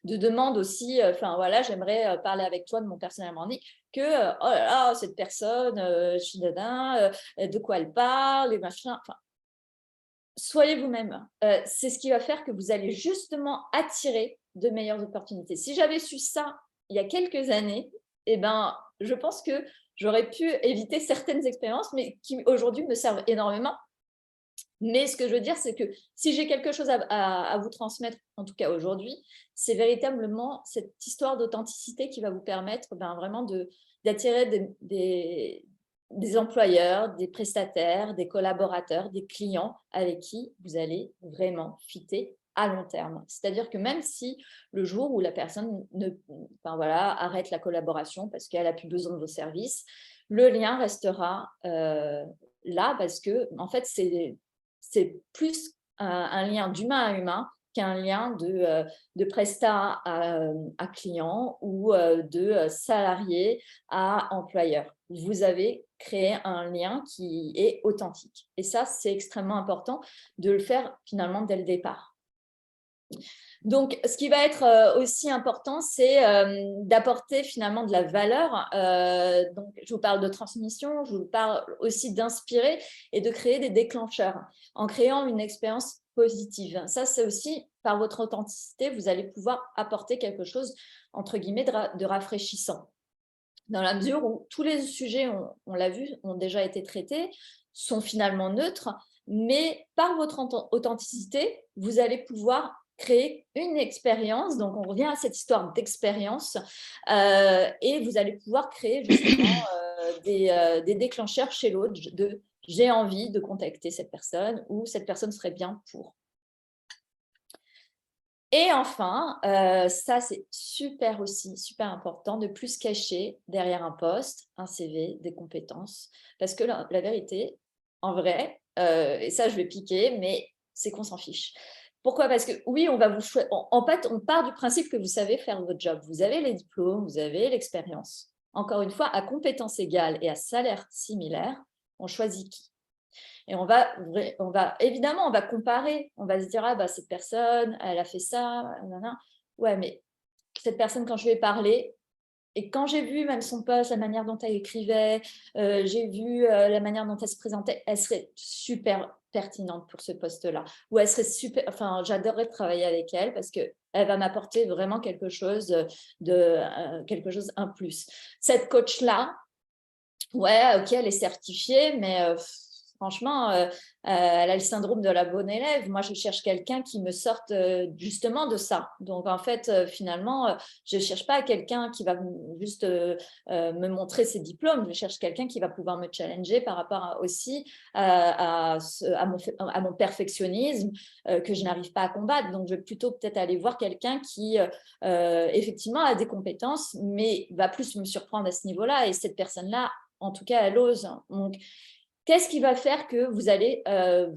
demandes aussi, voilà, j'aimerais parler avec toi de mon personnel branding, que oh là là, cette personne, je suis dada, de quoi elle parle, et machin, soyez vous-même. C'est ce qui va faire que vous allez justement attirer de meilleures opportunités. Si j'avais su ça il y a quelques années, je pense que j'aurais pu éviter certaines expériences, mais qui aujourd'hui me servent énormément. Mais ce que je veux dire, c'est que si j'ai quelque chose à vous transmettre, en tout cas aujourd'hui, c'est véritablement cette histoire d'authenticité qui va vous permettre vraiment d'attirer des employeurs, des prestataires, des collaborateurs, des clients avec qui vous allez vraiment fitter à long terme. C'est-à-dire que même si le jour où la personne arrête la collaboration parce qu'elle n'a plus besoin de vos services, le lien restera là parce que en fait, c'est plus un lien d'humain à humain qu'un lien de prestat à client ou de salarié à employeur. Vous avez créé un lien qui est authentique. Et ça, c'est extrêmement important de le faire finalement dès le départ. Donc, ce qui va être aussi important, c'est d'apporter finalement de la valeur. Donc, je vous parle de transmission, je vous parle aussi d'inspirer et de créer des déclencheurs en créant une expérience positive. Ça, c'est aussi par votre authenticité, vous allez pouvoir apporter quelque chose, entre guillemets, de rafraîchissant. Dans la mesure où tous les sujets, on l'a vu, ont déjà été traités, sont finalement neutres, mais par votre authenticité, vous allez pouvoir créer une expérience. Donc, on revient à cette histoire d'expérience et vous allez pouvoir créer justement des déclencheurs chez l'autre de « j'ai envie de contacter cette personne » ou « cette personne serait bien pour ». Et enfin, ça c'est super aussi, super important, de plus cacher derrière un poste, un CV, des compétences. Parce que la vérité, en vrai, et ça je vais piquer, mais c'est qu'on s'en fiche. Pourquoi? Parce que oui, on va vous en fait, on part du principe que vous savez faire votre job. Vous avez les diplômes, vous avez l'expérience. Encore une fois, à compétences égales et à salaire similaire, on choisit qui? Et évidemment, on va comparer. On va se dire, ah, bah, cette personne, elle a fait ça. Nanana. Ouais, mais cette personne, quand je lui ai parlé, et quand j'ai vu même son poste, la manière dont elle écrivait, j'ai vu la manière dont elle se présentait, elle serait super pertinente pour ce poste-là. Ou elle serait super. Enfin, j'adorerais travailler avec elle parce qu'elle va m'apporter vraiment quelque chose quelque chose un plus. Cette coach-là, ouais, ok, elle est certifiée, mais franchement, elle a le syndrome de la bonne élève. Moi, je cherche quelqu'un qui me sorte justement de ça. Donc, en fait, finalement, je ne cherche pas quelqu'un qui va juste me montrer ses diplômes. Je cherche quelqu'un qui va pouvoir me challenger par rapport aussi à mon perfectionnisme que je n'arrive pas à combattre. Donc, je vais plutôt peut-être aller voir quelqu'un qui, effectivement, a des compétences, mais va plus me surprendre à ce niveau-là. Et cette personne-là, en tout cas, elle ose. Donc, qu'est-ce qui va faire que vous allez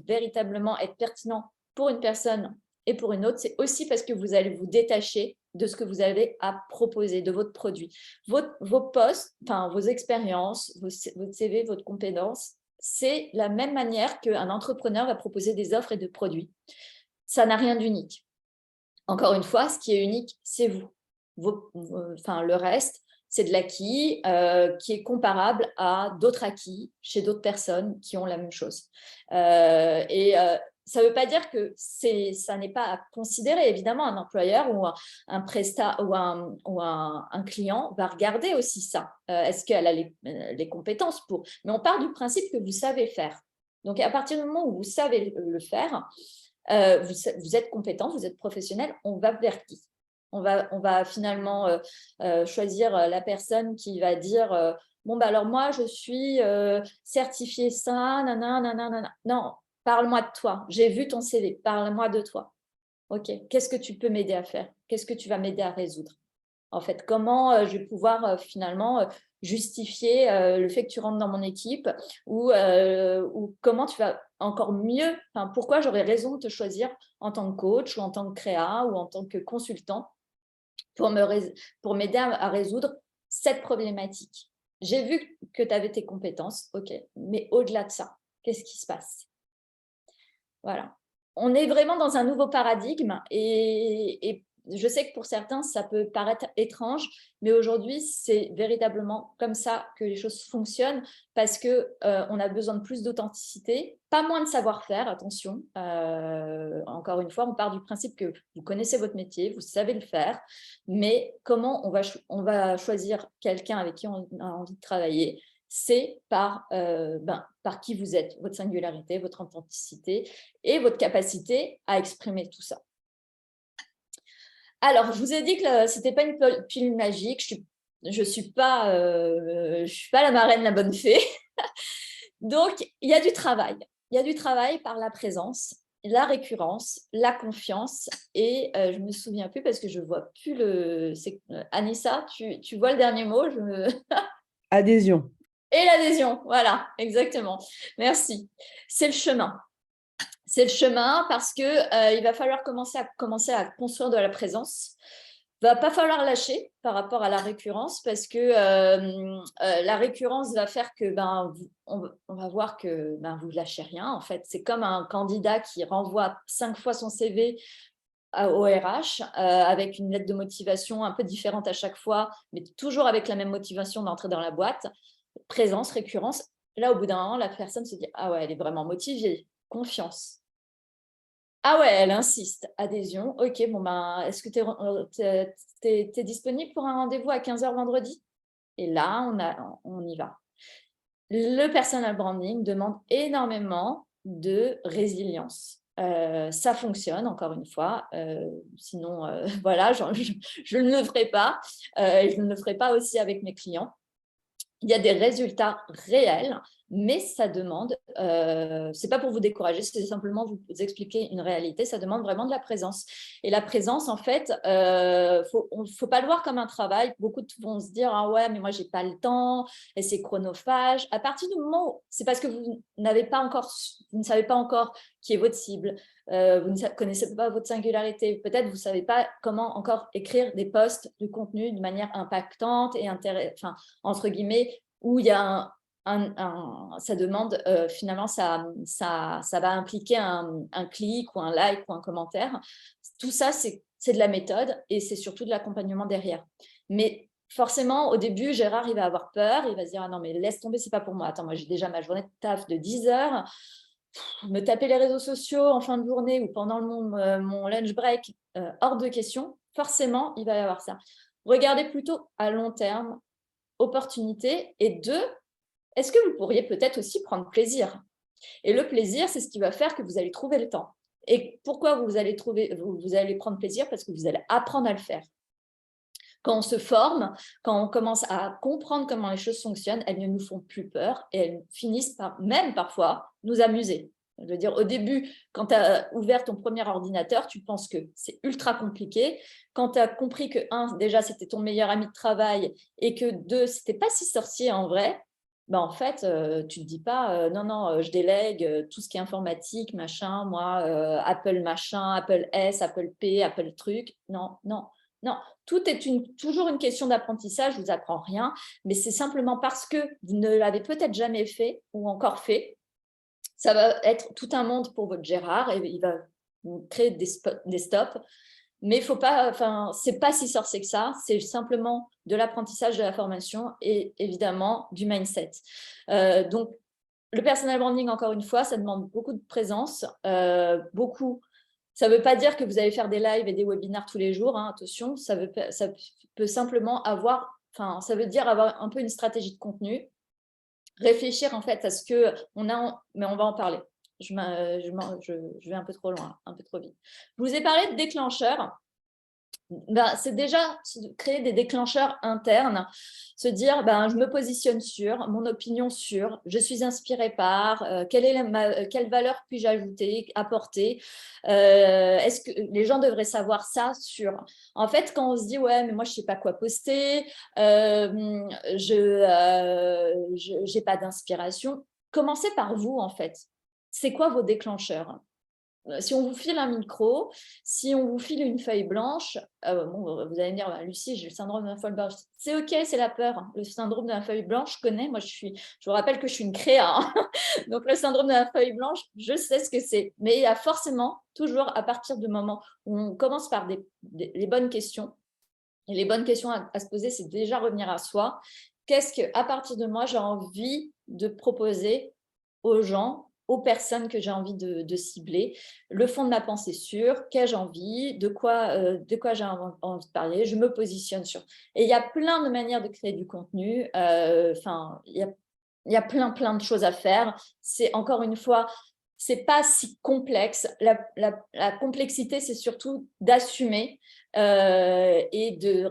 véritablement être pertinent pour une personne et pour une autre? C'est aussi parce que vous allez vous détacher de ce que vous avez à proposer, de votre produit. Vos postes, enfin, vos expériences, votre CV, votre compétence, c'est la même manière qu'un entrepreneur va proposer des offres et des produits. Ça n'a rien d'unique. Encore une fois, ce qui est unique, c'est vous. Enfin, le reste, c'est de l'acquis qui est comparable à d'autres acquis chez d'autres personnes qui ont la même chose. Ça ne veut pas dire que ça n'est pas à considérer. Évidemment, un employeur ou un prestat ou un client va regarder aussi ça. Est-ce qu'elle a les compétences pour? Mais on part du principe que vous savez faire. Donc, à partir du moment où vous savez le faire, vous êtes compétent, vous êtes professionnel, on va vers qui? On va finalement choisir la personne qui va dire bon, bah alors moi, je suis certifiée ça, nanana. Non, parle-moi de toi. J'ai vu ton CV, parle-moi de toi. OK, qu'est-ce que tu peux m'aider à faire? Qu'est-ce que tu vas m'aider à résoudre? En fait, comment je vais pouvoir finalement justifier le fait que tu rentres dans mon équipe ou comment tu vas encore mieux, pourquoi j'aurais raison de te choisir en tant que coach ou en tant que créa ou en tant que consultant pour m'aider à résoudre cette problématique. J'ai vu que tu avais tes compétences, ok, mais au-delà de ça, qu'est-ce qui se passe? Voilà. On est vraiment dans un nouveau paradigme et Je sais que pour certains, ça peut paraître étrange, mais aujourd'hui, c'est véritablement comme ça que les choses fonctionnent parce qu'on a besoin de plus d'authenticité, pas moins de savoir-faire, attention. Encore une fois, on part du principe que vous connaissez votre métier, vous savez le faire, mais comment on va choisir quelqu'un avec qui on a envie de travailler? C'est par qui vous êtes, votre singularité, votre authenticité et votre capacité à exprimer tout ça. Alors, je vous ai dit que ce n'était pas une pilule magique. Je suis pas la marraine, la bonne fée. Donc, il y a du travail. Il y a du travail par la présence, la récurrence, la confiance. Et je ne me souviens plus parce que je ne vois plus le… Anissa, tu vois le dernier mot Adhésion. Et l'adhésion, voilà, exactement. Merci. C'est le chemin. C'est le chemin parce qu'il va falloir commencer à construire de la présence. Il ne va pas falloir lâcher par rapport à la récurrence parce que la récurrence va faire que on va voir que vous ne lâchez rien. En fait, c'est comme un candidat qui renvoie 5 fois son CV au RH avec une lettre de motivation un peu différente à chaque fois, mais toujours avec la même motivation d'entrer dans la boîte. Présence, récurrence. Là, au bout d'un moment, la personne se dit « Ah ouais, elle est vraiment motivée, confiance. » Ah ouais, elle insiste. Adhésion. Ok, bon est-ce que tu es disponible pour un rendez-vous à 15h vendredi? Et là, on y va. Le personal branding demande énormément de résilience. Ça fonctionne, encore une fois. Sinon, voilà, je ne le ferai pas. Et je ne le ferai pas aussi avec mes clients. Il y a des résultats réels, mais ça demande, c'est pas pour vous décourager, c'est simplement vous expliquer une réalité, ça demande vraiment de la présence. Et la présence, en fait, faut pas le voir comme un travail. Beaucoup vont se dire, ah ouais, mais moi, j'ai pas le temps, et c'est chronophage. À partir du moment où, c'est parce que vous ne savez pas encore qui est votre cible, vous ne connaissez pas votre singularité, peut-être vous ne savez pas comment encore écrire des posts, du contenu de manière impactante et entre guillemets, où il y a ça demande, finalement, ça va impliquer un clic ou un like ou un commentaire. Tout ça, c'est de la méthode et c'est surtout de l'accompagnement derrière. Mais forcément, au début, Gérard, il va avoir peur, il va se dire « Ah non, mais laisse tomber, c'est pas pour moi. Attends, moi, j'ai déjà ma journée de taf de 10 heures. Me taper les réseaux sociaux en fin de journée ou pendant mon lunch break, hors de question. » Forcément, il va y avoir ça. Regardez plutôt à long terme, opportunité. Et deux, est-ce que vous pourriez peut-être aussi prendre plaisir? Et le plaisir, c'est ce qui va faire que vous allez trouver le temps. Et pourquoi vous allez prendre plaisir? Parce que vous allez apprendre à le faire. Quand on se forme, quand on commence à comprendre comment les choses fonctionnent, elles ne nous font plus peur et elles finissent par, même parfois, nous amuser. Je veux dire, au début, quand tu as ouvert ton premier ordinateur, tu penses que c'est ultra compliqué. Quand tu as compris que, déjà, c'était ton meilleur ami de travail et que, deux, c'était pas si sorcier en vrai, en fait, tu ne te dis pas, non, non, je délègue tout ce qui est informatique, machin, moi, Apple machin, Apple S, Apple P, Apple truc. Non, non, non. Tout est toujours une question d'apprentissage, je ne vous apprends rien, mais c'est simplement parce que vous ne l'avez peut-être jamais fait ou encore fait. Ça va être tout un monde pour votre Gérard et il va créer des stops. Mais faut pas, c'est pas si sorcier que ça, c'est simplement de l'apprentissage, de la formation et évidemment du mindset. Donc, le personal branding, encore une fois, ça demande beaucoup de présence, beaucoup. Ça ne veut pas dire que vous allez faire des lives et des webinaires tous les jours, hein, attention, ça peut simplement ça veut dire avoir un peu une stratégie de contenu, réfléchir en fait à ce qu'on a, mais on va en parler. Je vais un peu trop loin, un peu trop vite. Je vous ai parlé de déclencheurs. C'est déjà créer des déclencheurs internes, se dire je me positionne sur, mon opinion sur, je suis inspirée par, quelle valeur puis-je ajouter, apporter, est-ce que les gens devraient savoir ça sur… En fait, quand on se dit ouais mais moi je ne sais pas quoi poster, je n'ai pas d'inspiration, commencez par vous en fait. C'est quoi vos déclencheurs? si on vous file un micro, si on vous file une feuille blanche, bon, vous allez me dire, Lucie, j'ai le syndrome de la feuille blanche. C'est OK, c'est la peur. Le syndrome de la feuille blanche, je connais. Moi, je vous rappelle que je suis une créa. Hein. Donc, le syndrome de la feuille blanche, je sais ce que c'est. Mais il y a forcément, toujours à partir du moment où on commence par les bonnes questions, et les bonnes questions à se poser, c'est déjà revenir à soi. Qu'est-ce qu'à partir de moi, j'ai envie de proposer aux gens, aux personnes que j'ai envie de cibler, le fond de ma pensée sûr, qu'ai-je envie, de quoi j'ai envie de parler, je me positionne sur. Et il y a plein de manières de créer du contenu, il y a plein de choses à faire. C'est encore une fois, c'est pas si complexe. La complexité, c'est surtout d'assumer et de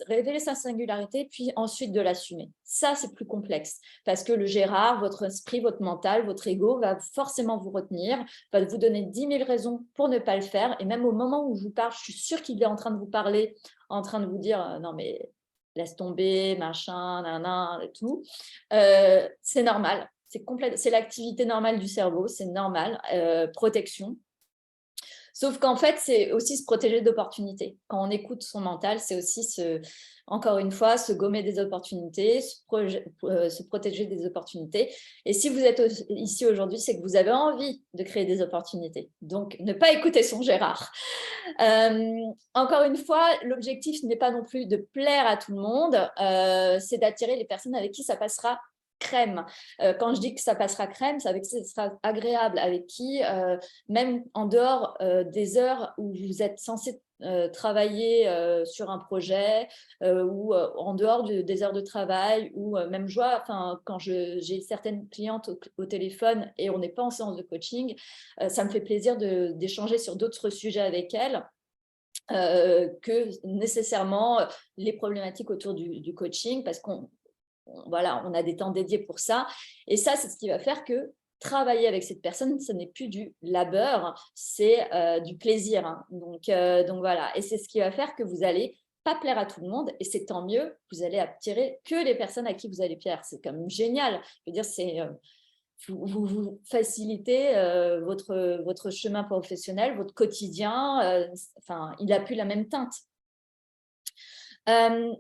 révéler sa singularité, puis ensuite de l'assumer. Ça, c'est plus complexe parce que le Gérard, votre esprit, votre mental, votre ego va forcément vous retenir, va vous donner 10 000 raisons pour ne pas le faire. Et même au moment où je vous parle, je suis sûre qu'il est en train de vous parler, en train de vous dire non mais laisse tomber, machin, nanan, et tout. C'est normal. C'est l'activité normale du cerveau, c'est normal, protection. Sauf qu'en fait, c'est aussi se protéger d'opportunités. Quand on écoute son mental, c'est aussi, encore une fois, se gommer des opportunités, se protéger des opportunités. Et si vous êtes ici aujourd'hui, c'est que vous avez envie de créer des opportunités. Donc, ne pas écouter son Gérard. Encore une fois, l'objectif n'est pas non plus de plaire à tout le monde, c'est d'attirer les personnes avec qui ça passera crème. Quand je dis que ça passera crème, c'est avec qui ça sera agréable, avec qui, même en dehors des heures où vous êtes censé travailler sur un projet ou en dehors des heures de travail ou même quand j'ai certaines clientes au téléphone et on n'est pas en séance de coaching, ça me fait plaisir d'échanger sur d'autres sujets avec elles. Que nécessairement les problématiques autour du coaching parce qu'on a des temps dédiés pour ça. Et ça, c'est ce qui va faire que travailler avec cette personne, ce n'est plus du labeur, c'est du plaisir. Hein. Donc voilà. Et c'est ce qui va faire que vous n'allez pas plaire à tout le monde. Et c'est tant mieux, vous allez attirer que les personnes à qui vous allez plaire. C'est quand même génial. Je veux dire, vous facilitez votre chemin professionnel, votre quotidien. Il n'a plus la même teinte.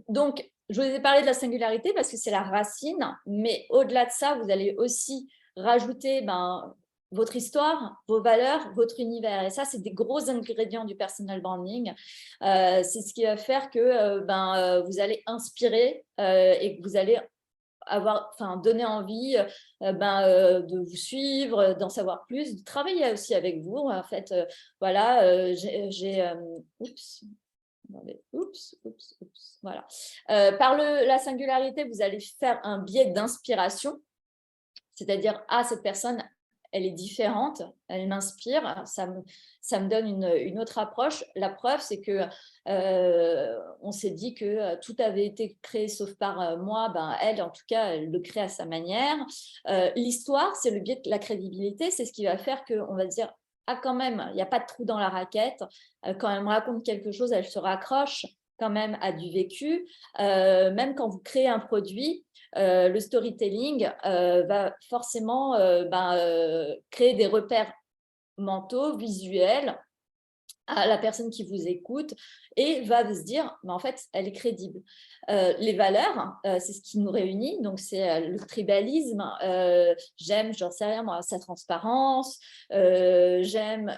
Donc, je vous ai parlé de la singularité parce que c'est la racine, mais au-delà de ça, vous allez aussi rajouter votre histoire, vos valeurs, votre univers. Et ça, c'est des gros ingrédients du personal branding. C'est ce qui va faire que vous allez inspirer et que vous allez donner envie de vous suivre, d'en savoir plus, de travailler aussi avec vous. En fait, voilà. Par la singularité, vous allez faire un biais d'inspiration, c'est-à-dire, cette personne, elle est différente, elle m'inspire, ça me donne une autre approche. La preuve, c'est que on s'est dit que tout avait été créé sauf par moi. Elle, en tout cas, elle le crée à sa manière. L'histoire, c'est le biais de la crédibilité, c'est ce qui va faire qu'on va dire quand même, il n'y a pas de trou dans la raquette. Quand elle me raconte quelque chose, elle se raccroche quand même à du vécu. Même quand vous créez un produit, le storytelling va forcément créer des repères mentaux, visuels à la personne qui vous écoute et va se dire, en fait, elle est crédible. Les valeurs, c'est ce qui nous réunit, donc c'est le tribalisme. J'aime, j'en sais rien moi, sa transparence, j'aime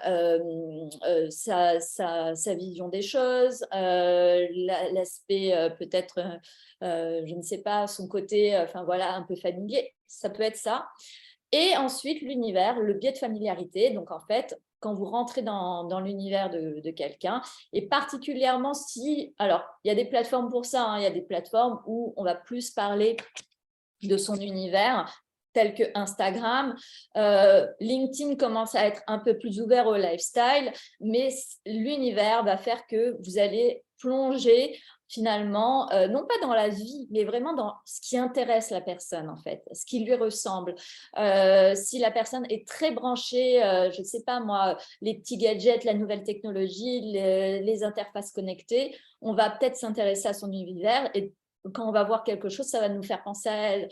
sa vision des choses, l'aspect peut-être, je ne sais pas, son côté, un peu familier, ça peut être ça. Et ensuite, l'univers, le biais de familiarité. Donc, en fait, quand vous rentrez dans l'univers de quelqu'un, et particulièrement si… Alors, il y a des plateformes pour ça, hein, il y a des plateformes où on va plus parler de son univers, tel que Instagram. LinkedIn commence à être un peu plus ouvert au lifestyle, mais l'univers va faire que vous allez plonger finalement, non pas dans la vie, mais vraiment dans ce qui intéresse la personne, en fait, ce qui lui ressemble. Si la personne est très branchée, je ne sais pas moi, les petits gadgets, la nouvelle technologie, les interfaces connectées, on va peut-être s'intéresser à son univers et quand on va voir quelque chose, ça va nous faire penser à elle.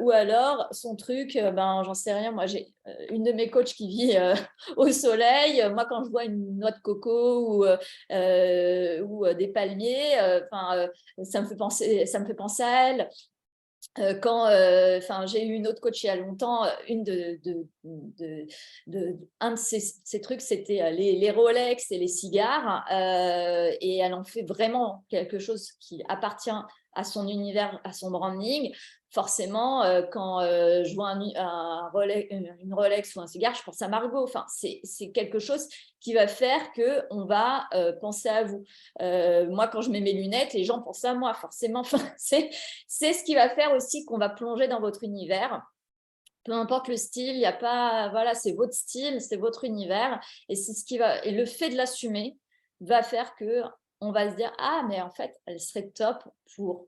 Ou alors, son truc, j'en sais rien. Moi, j'ai une de mes coachs qui vit au soleil. Moi, quand je vois une noix de coco ou des palmiers, ça me fait penser à elle. J'ai eu une autre coach il y a longtemps, un de ces trucs, c'était les Rolex et les cigares, et elle en fait vraiment quelque chose qui appartient à son univers, à son branding. Forcément, quand je vois une Rolex ou un cigare, je pense à Margot. Enfin, c'est quelque chose qui va faire qu'on va penser à vous. Moi, quand je mets mes lunettes, les gens pensent à moi, forcément. Enfin, c'est ce qui va faire aussi qu'on va plonger dans votre univers. Peu importe le style, il n'y a pas, voilà, c'est votre style, c'est votre univers, et c'est ce qui va, et le fait de l'assumer va faire que on va se dire, ah, mais en fait, elle serait top pour.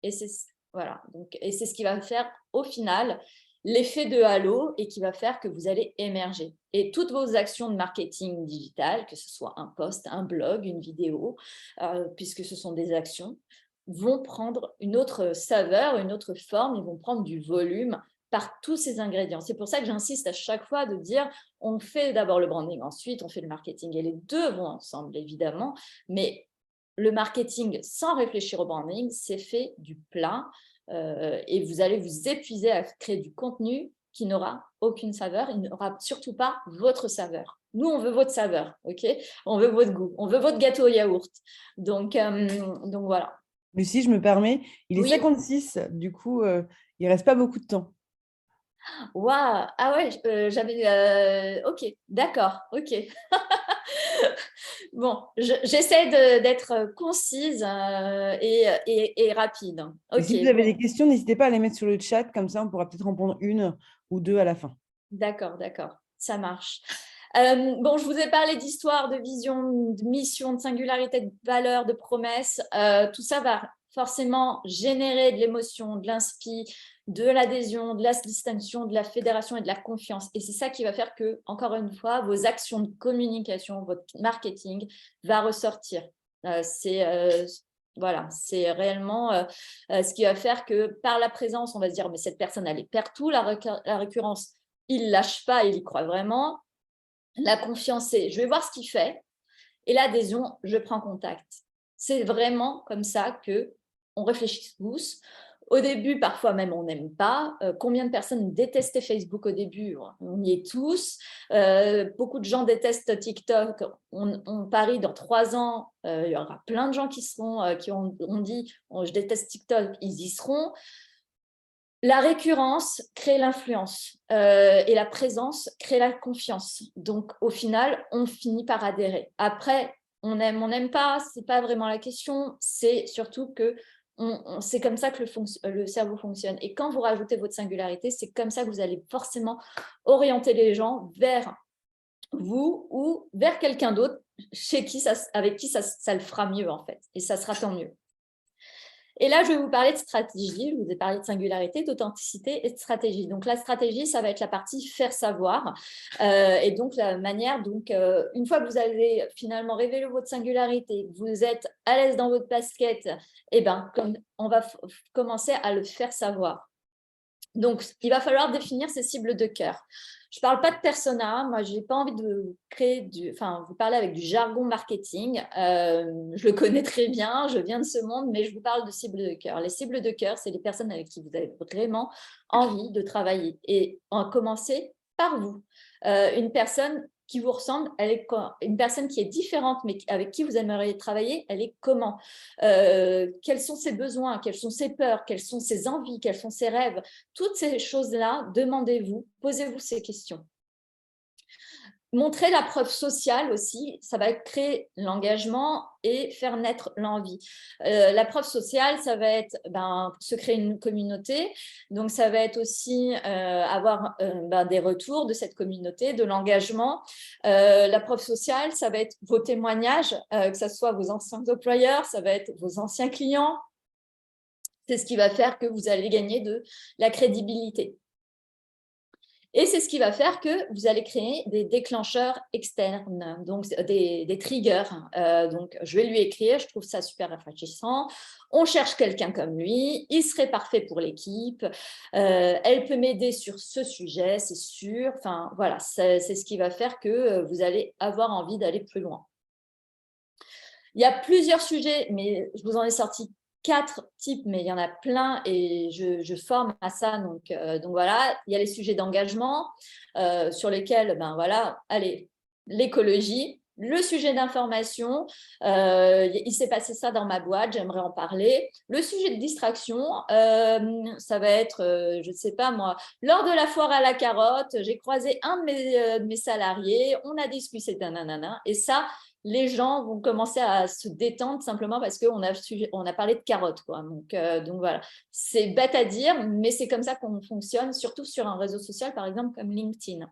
Et c'est voilà, donc, et c'est ce qui va faire au final l'effet de halo et qui va faire que vous allez émerger. Et toutes vos actions de marketing digital, que ce soit un post, un blog, une vidéo, puisque ce sont des actions, vont prendre une autre saveur, une autre forme, ils vont prendre du volume par tous ces ingrédients. C'est pour ça que j'insiste à chaque fois de dire, on fait d'abord le branding, ensuite on fait le marketing, et les deux vont ensemble, évidemment, mais le marketing sans réfléchir au branding, c'est fait du plat, et vous allez vous épuiser à créer du contenu qui n'aura aucune saveur, il n'aura surtout pas votre saveur. Nous, on veut votre saveur, ok? On veut votre goût, on veut votre gâteau au yaourt. Donc voilà. Lucie, je me permets, il est Oui. 56, du coup, il reste pas beaucoup de temps. Waouh! Ah ouais, ok, d'accord, ok. Bon, j'essaie d'être concise et rapide. Et si Ok, vous avez des bon, questions, n'hésitez pas à les mettre sur le chat, comme ça on pourra peut-être en prendre une ou deux à la fin. d'accord, ça marche. Bon, je vous ai parlé d'histoire, de vision, de mission, de singularité, de valeur, de promesse. Tout ça va forcément générer de l'émotion, de l'inspi, de l'adhésion, de la distinction, de la fédération et de la confiance. Et c'est ça qui va faire que, encore une fois, vos actions de communication, votre marketing va ressortir. Voilà, c'est réellement ce qui va faire que par la présence, on va se dire, mais cette personne, elle est partout, la récurrence, il ne lâche pas, il y croit vraiment. La confiance, c'est je vais voir ce qu'il fait. Et l'adhésion, je prends contact. C'est vraiment comme ça qu'on réfléchit tous. Au début, parfois même, on n'aime pas. Combien de personnes détestaient Facebook au début? On y est tous. Beaucoup de gens détestent TikTok. On parie dans 3 ans, il y aura plein de gens qui ont dit oh, je déteste TikTok, ils y seront. La récurrence crée l'influence et la présence crée la confiance. Donc, au final, on finit par adhérer. Après, on n'aime pas, ce n'est pas vraiment la question. C'est surtout que c'est comme ça que le cerveau fonctionne. Et quand vous rajoutez votre singularité, c'est comme ça que vous allez forcément orienter les gens vers vous ou vers quelqu'un d'autre avec qui ça le fera mieux, en fait. Et ça sera tant mieux. Et là, je vais vous parler de stratégie. Je vous ai parlé de singularité, d'authenticité et de stratégie. Donc, la stratégie, ça va être la partie faire savoir. Et donc, la manière, une fois que vous avez finalement révélé votre singularité, vous êtes à l'aise dans votre basket, on va commencer à le faire savoir. Donc, il va falloir définir ces cibles de cœur. Je ne parle pas de persona. Moi, je n'ai pas envie de vous parler avec du jargon marketing. Je le connais très bien, je viens de ce monde, mais je vous parle de cibles de cœur. Les cibles de cœur, c'est les personnes avec qui vous avez vraiment envie de travailler. Et en commencer par vous. Une personne qui vous ressemble, une personne qui est différente, mais avec qui vous aimeriez travailler, elle est comment? Quels sont ses besoins? Quelles sont ses peurs? Quelles sont ses envies? Quels sont ses rêves? Toutes ces choses-là, demandez-vous, posez-vous ces questions. Montrer la preuve sociale aussi, ça va créer l'engagement et faire naître l'envie. La preuve sociale, ça va être se créer une communauté. Donc, ça va être aussi avoir des retours de cette communauté, de l'engagement. La preuve sociale, ça va être vos témoignages, que ce soit vos anciens employeurs, ça va être vos anciens clients. C'est ce qui va faire que vous allez gagner de la crédibilité. Et c'est ce qui va faire que vous allez créer des déclencheurs externes, donc des triggers. Donc, je vais lui écrire, je trouve ça super rafraîchissant. On cherche quelqu'un comme lui, il serait parfait pour l'équipe. Elle peut m'aider sur ce sujet, c'est sûr. Enfin, voilà, c'est ce qui va faire que vous allez avoir envie d'aller plus loin. Il y a plusieurs sujets, mais je vous en ai sorti 4 types, mais il y en a plein et je forme à ça. Donc voilà, il y a les sujets d'engagement sur lesquels, ben voilà, allez, l'écologie, le sujet d'information, il s'est passé ça dans ma boîte, j'aimerais en parler. Le sujet de distraction, ça va être, je ne sais pas moi, lors de la foire à la carotte, j'ai croisé un de mes salariés, on a discuté d'un nanana, et ça, les gens vont commencer à se détendre simplement parce qu'on a parlé de carottes, quoi. Donc voilà, c'est bête à dire, mais c'est comme ça qu'on fonctionne, surtout sur un réseau social, par exemple, comme LinkedIn.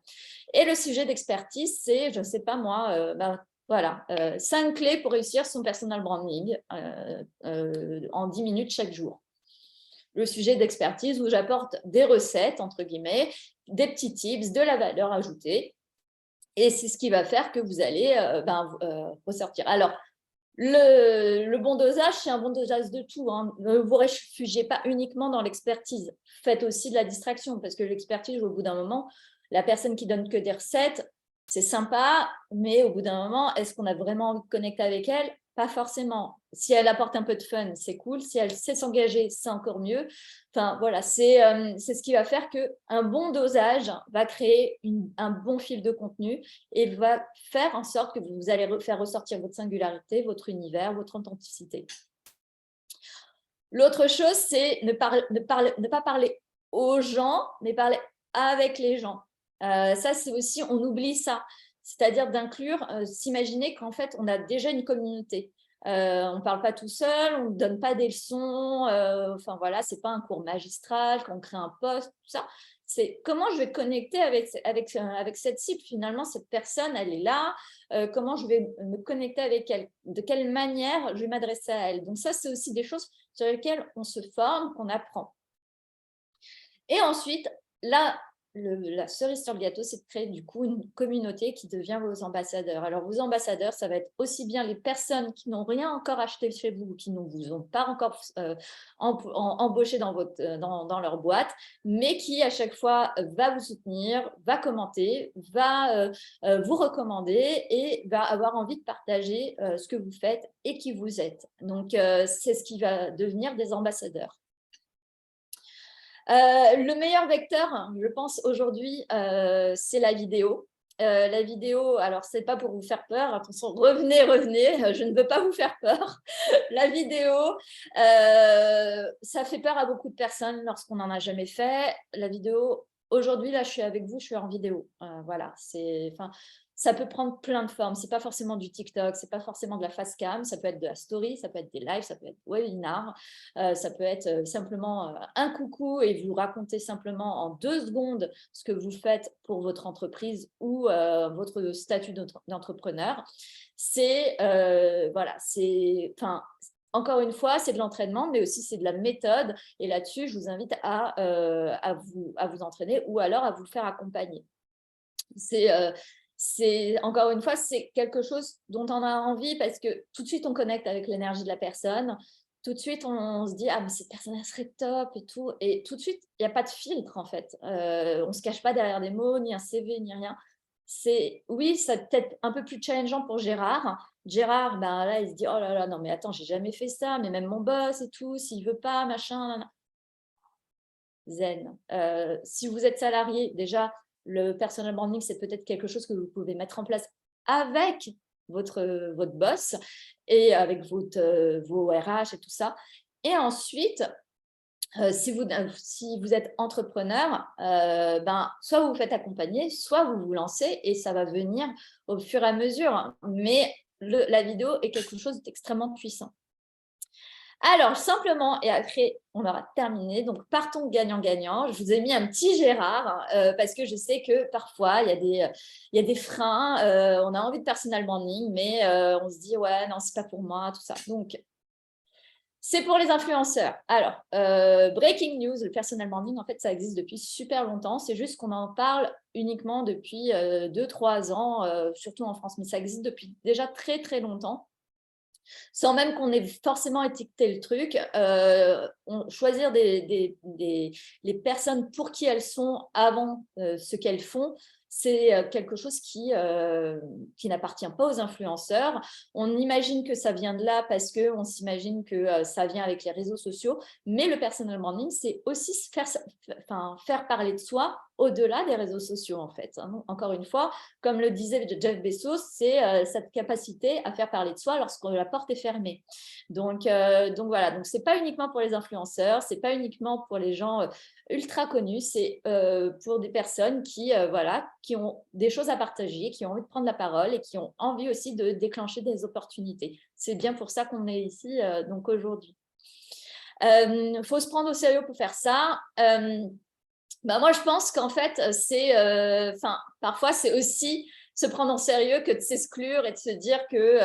Et le sujet d'expertise, c'est, je ne sais pas moi, voilà, 5 clés pour réussir son personal branding en 10 minutes chaque jour. Le sujet d'expertise où j'apporte des recettes, entre guillemets, des petits tips, de la valeur ajoutée. Et c'est ce qui va faire que vous allez ressortir. Alors, le bon dosage, c'est un bon dosage de tout. Hein. Ne vous réfugiez pas uniquement dans l'expertise. Faites aussi de la distraction, parce que l'expertise, au bout d'un moment, la personne qui donne que des recettes, c'est sympa, mais au bout d'un moment, est-ce qu'on a vraiment envie de connecter avec elle? Pas forcément. Si elle apporte un peu de fun, c'est cool. Si elle sait s'engager, c'est encore mieux. Enfin, voilà, c'est ce qui va faire qu'un bon dosage va créer un bon fil de contenu et va faire en sorte que vous allez faire ressortir votre singularité, votre univers, votre authenticité. L'autre chose, c'est ne pas parler aux gens, mais parler avec les gens. Ça, c'est aussi, on oublie ça. C'est-à-dire d'inclure, s'imaginer qu'en fait, on a déjà une communauté. On ne parle pas tout seul, on ne donne pas des leçons, enfin voilà, ce n'est pas un cours magistral, qu'on crée un post, tout ça. C'est comment je vais connecter avec cette cible. Finalement, cette personne, elle est là. Comment je vais me connecter avec elle? De quelle manière je vais m'adresser à elle? Donc ça, c'est aussi des choses sur lesquelles on se forme, qu'on apprend. Et ensuite, là, la cerise sur le gâteau, c'est de créer du coup une communauté qui devient vos ambassadeurs. Alors, vos ambassadeurs, ça va être aussi bien les personnes qui n'ont rien encore acheté chez vous, qui ne vous ont pas encore embauché dans leur boîte, mais qui à chaque fois va vous soutenir, va commenter, va vous recommander et va avoir envie de partager ce que vous faites et qui vous êtes. Donc, c'est ce qui va devenir des ambassadeurs. Le meilleur vecteur, je pense, aujourd'hui, c'est la vidéo. La vidéo, alors, ce n'est pas pour vous faire peur. Attention, revenez, je ne veux pas vous faire peur. La vidéo, ça fait peur à beaucoup de personnes lorsqu'on n'en a jamais fait. La vidéo, aujourd'hui, là, je suis avec vous, je suis en vidéo. Voilà, ça peut prendre plein de formes. Ce n'est pas forcément du TikTok, ce n'est pas forcément de la face cam, ça peut être de la story, ça peut être des lives, ça peut être webinar, ça peut être simplement un coucou et vous raconter simplement en 2 secondes ce que vous faites pour votre entreprise ou votre statut d'entrepreneur. Encore une fois, c'est de l'entraînement, mais aussi c'est de la méthode. Et là-dessus, je vous invite à vous entraîner ou alors à vous faire accompagner. Encore une fois, c'est quelque chose dont on a envie parce que tout de suite, on connecte avec l'énergie de la personne. Tout de suite, on se dit « Ah, mais cette personne, elle serait top et tout. » Et tout de suite, il n'y a pas de filtre, en fait. On ne se cache pas derrière des mots, ni un CV, ni rien. Oui, ça peut être un peu plus challengeant pour Gérard. Gérard, ben là, il se dit « Oh là là, non, mais attends, j'ai jamais fait ça. Mais même mon boss et tout, s'il veut pas, machin. » Zen. Si vous êtes salarié, déjà, le personal branding, c'est peut-être quelque chose que vous pouvez mettre en place avec votre boss et avec vos RH et tout ça. Et ensuite, si vous êtes entrepreneur, soit vous vous faites accompagner, soit vous vous lancez et ça va venir au fur et à mesure. Mais la vidéo est quelque chose d'extrêmement puissant. Alors, simplement, et après, on aura terminé. Donc, partons gagnant-gagnant. Je vous ai mis un petit Gérard parce que je sais que parfois, il y a des freins. On a envie de personal branding, mais on se dit, ouais, non, c'est pas pour moi, tout ça. Donc, C'est pour les influenceurs. Alors, breaking news, le personal branding, en fait, ça existe depuis super longtemps. C'est juste qu'on en parle uniquement depuis 2-3 ans, surtout en France, mais ça existe depuis déjà très, très longtemps. Sans même qu'on ait forcément étiqueté le truc, choisir les personnes pour qui elles sont avant ce qu'elles font, c'est quelque chose qui n'appartient pas aux influenceurs. On imagine que ça vient de là parce qu'on s'imagine que ça vient avec les réseaux sociaux, mais le personal branding, c'est aussi faire parler de soi au-delà des réseaux sociaux, en fait. Encore une fois, comme le disait Jeff Bezos, c'est cette capacité à faire parler de soi lorsque la porte est fermée. Donc voilà, donc c'est pas uniquement pour les influenceurs, c'est pas uniquement pour les gens ultra connus, c'est pour des personnes qui ont des choses à partager, qui ont envie de prendre la parole et qui ont envie aussi de déclencher des opportunités. C'est bien pour ça qu'on est ici donc aujourd'hui. Faut se prendre au sérieux pour faire ça. Moi, je pense qu'en fait, parfois, c'est aussi se prendre en sérieux que de s'exclure et de se dire que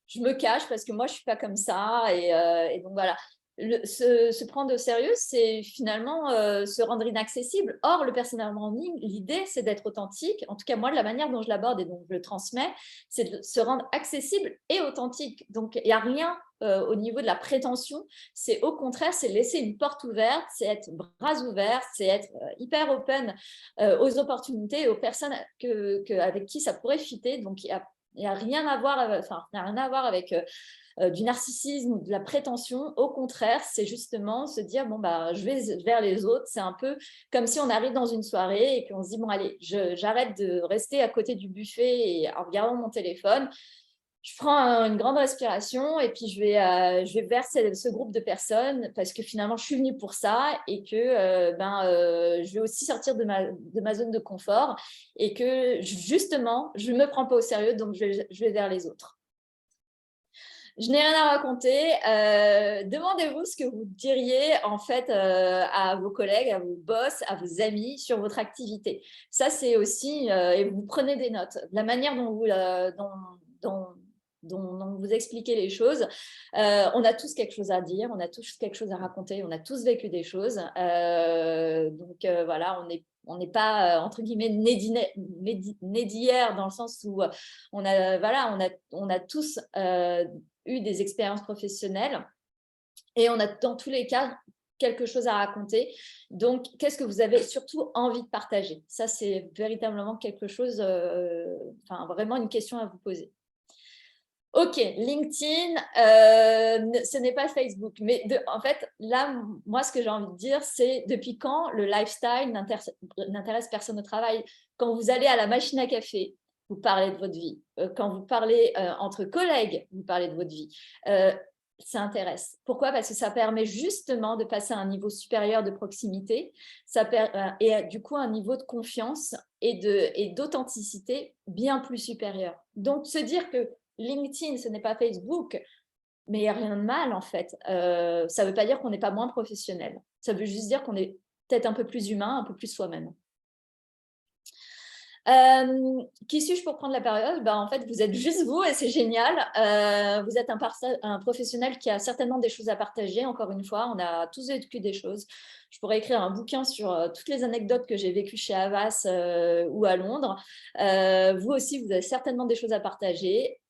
je me cache parce que moi, je ne suis pas comme ça. Et donc, voilà. Se prendre au sérieux, c'est finalement se rendre inaccessible. Or, le personal branding, l'idée, c'est d'être authentique. En tout cas, moi, de la manière dont je l'aborde et dont je le transmets, c'est de se rendre accessible et authentique. Donc, il n'y a rien au niveau de la prétention. C'est au contraire, c'est laisser une porte ouverte, c'est être bras ouverts, c'est être hyper open aux opportunités et aux personnes avec qui ça pourrait fitter. Donc, il n'y a rien à voir avec du narcissisme ou de la prétention. Au contraire, c'est justement se dire je vais vers les autres. C'est un peu comme si on arrive dans une soirée et qu'on se dit allez, j'arrête de rester à côté du buffet et en regardant mon téléphone. Je prends une grande respiration et puis je vais vers ce groupe de personnes parce que finalement, je suis venue pour ça et que je vais aussi sortir de ma zone de confort et que justement, je ne me prends pas au sérieux, donc je vais vers les autres. Je n'ai rien à raconter. Demandez-vous ce que vous diriez en fait à vos collègues, à vos boss, à vos amis sur votre activité. Ça, c'est aussi, et vous prenez des notes. La manière dont vous expliquez les choses. On a tous quelque chose à dire, on a tous quelque chose à raconter, on a tous vécu des choses. Voilà, on n'est pas, entre guillemets, nés d'hier dans le sens où on a tous eu des expériences professionnelles et on a dans tous les cas quelque chose à raconter. Donc, qu'est-ce que vous avez surtout envie de partager? Ça, c'est véritablement quelque chose, vraiment une question à vous poser. Ok, LinkedIn, ce n'est pas Facebook. Mais en fait, là, moi, ce que j'ai envie de dire, c'est depuis quand le lifestyle n'intéresse personne au travail? Quand vous allez à la machine à café, vous parlez de votre vie. Quand vous parlez entre collègues, vous parlez de votre vie. Ça intéresse. Pourquoi? Parce que ça permet justement de passer à un niveau supérieur de proximité et du coup un niveau de confiance et d'authenticité bien plus supérieur. Donc, se dire que LinkedIn, ce n'est pas Facebook, mais il n'y a rien de mal en fait. Ça ne veut pas dire qu'on n'est pas moins professionnel. Ça veut juste dire qu'on est peut-être un peu plus humain, un peu plus soi-même. Qui suis-je pour prendre la parole? En fait, vous êtes juste vous et c'est génial. Vous êtes un professionnel qui a certainement des choses à partager. Encore une fois, on a tous vécu des choses. Je pourrais écrire un bouquin sur toutes les anecdotes que j'ai vécues chez Havas ou à Londres. Vous aussi, vous avez certainement des choses à partager.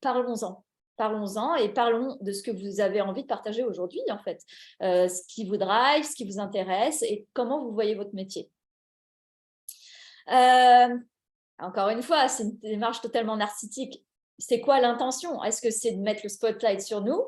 Parlons-en. Parlons-en et parlons de ce que vous avez envie de partager aujourd'hui, en fait. Ce qui vous drive, ce qui vous intéresse et comment vous voyez votre métier. Encore une fois, c'est une démarche totalement narcissique. C'est quoi l'intention? Est-ce que c'est de mettre le spotlight sur nous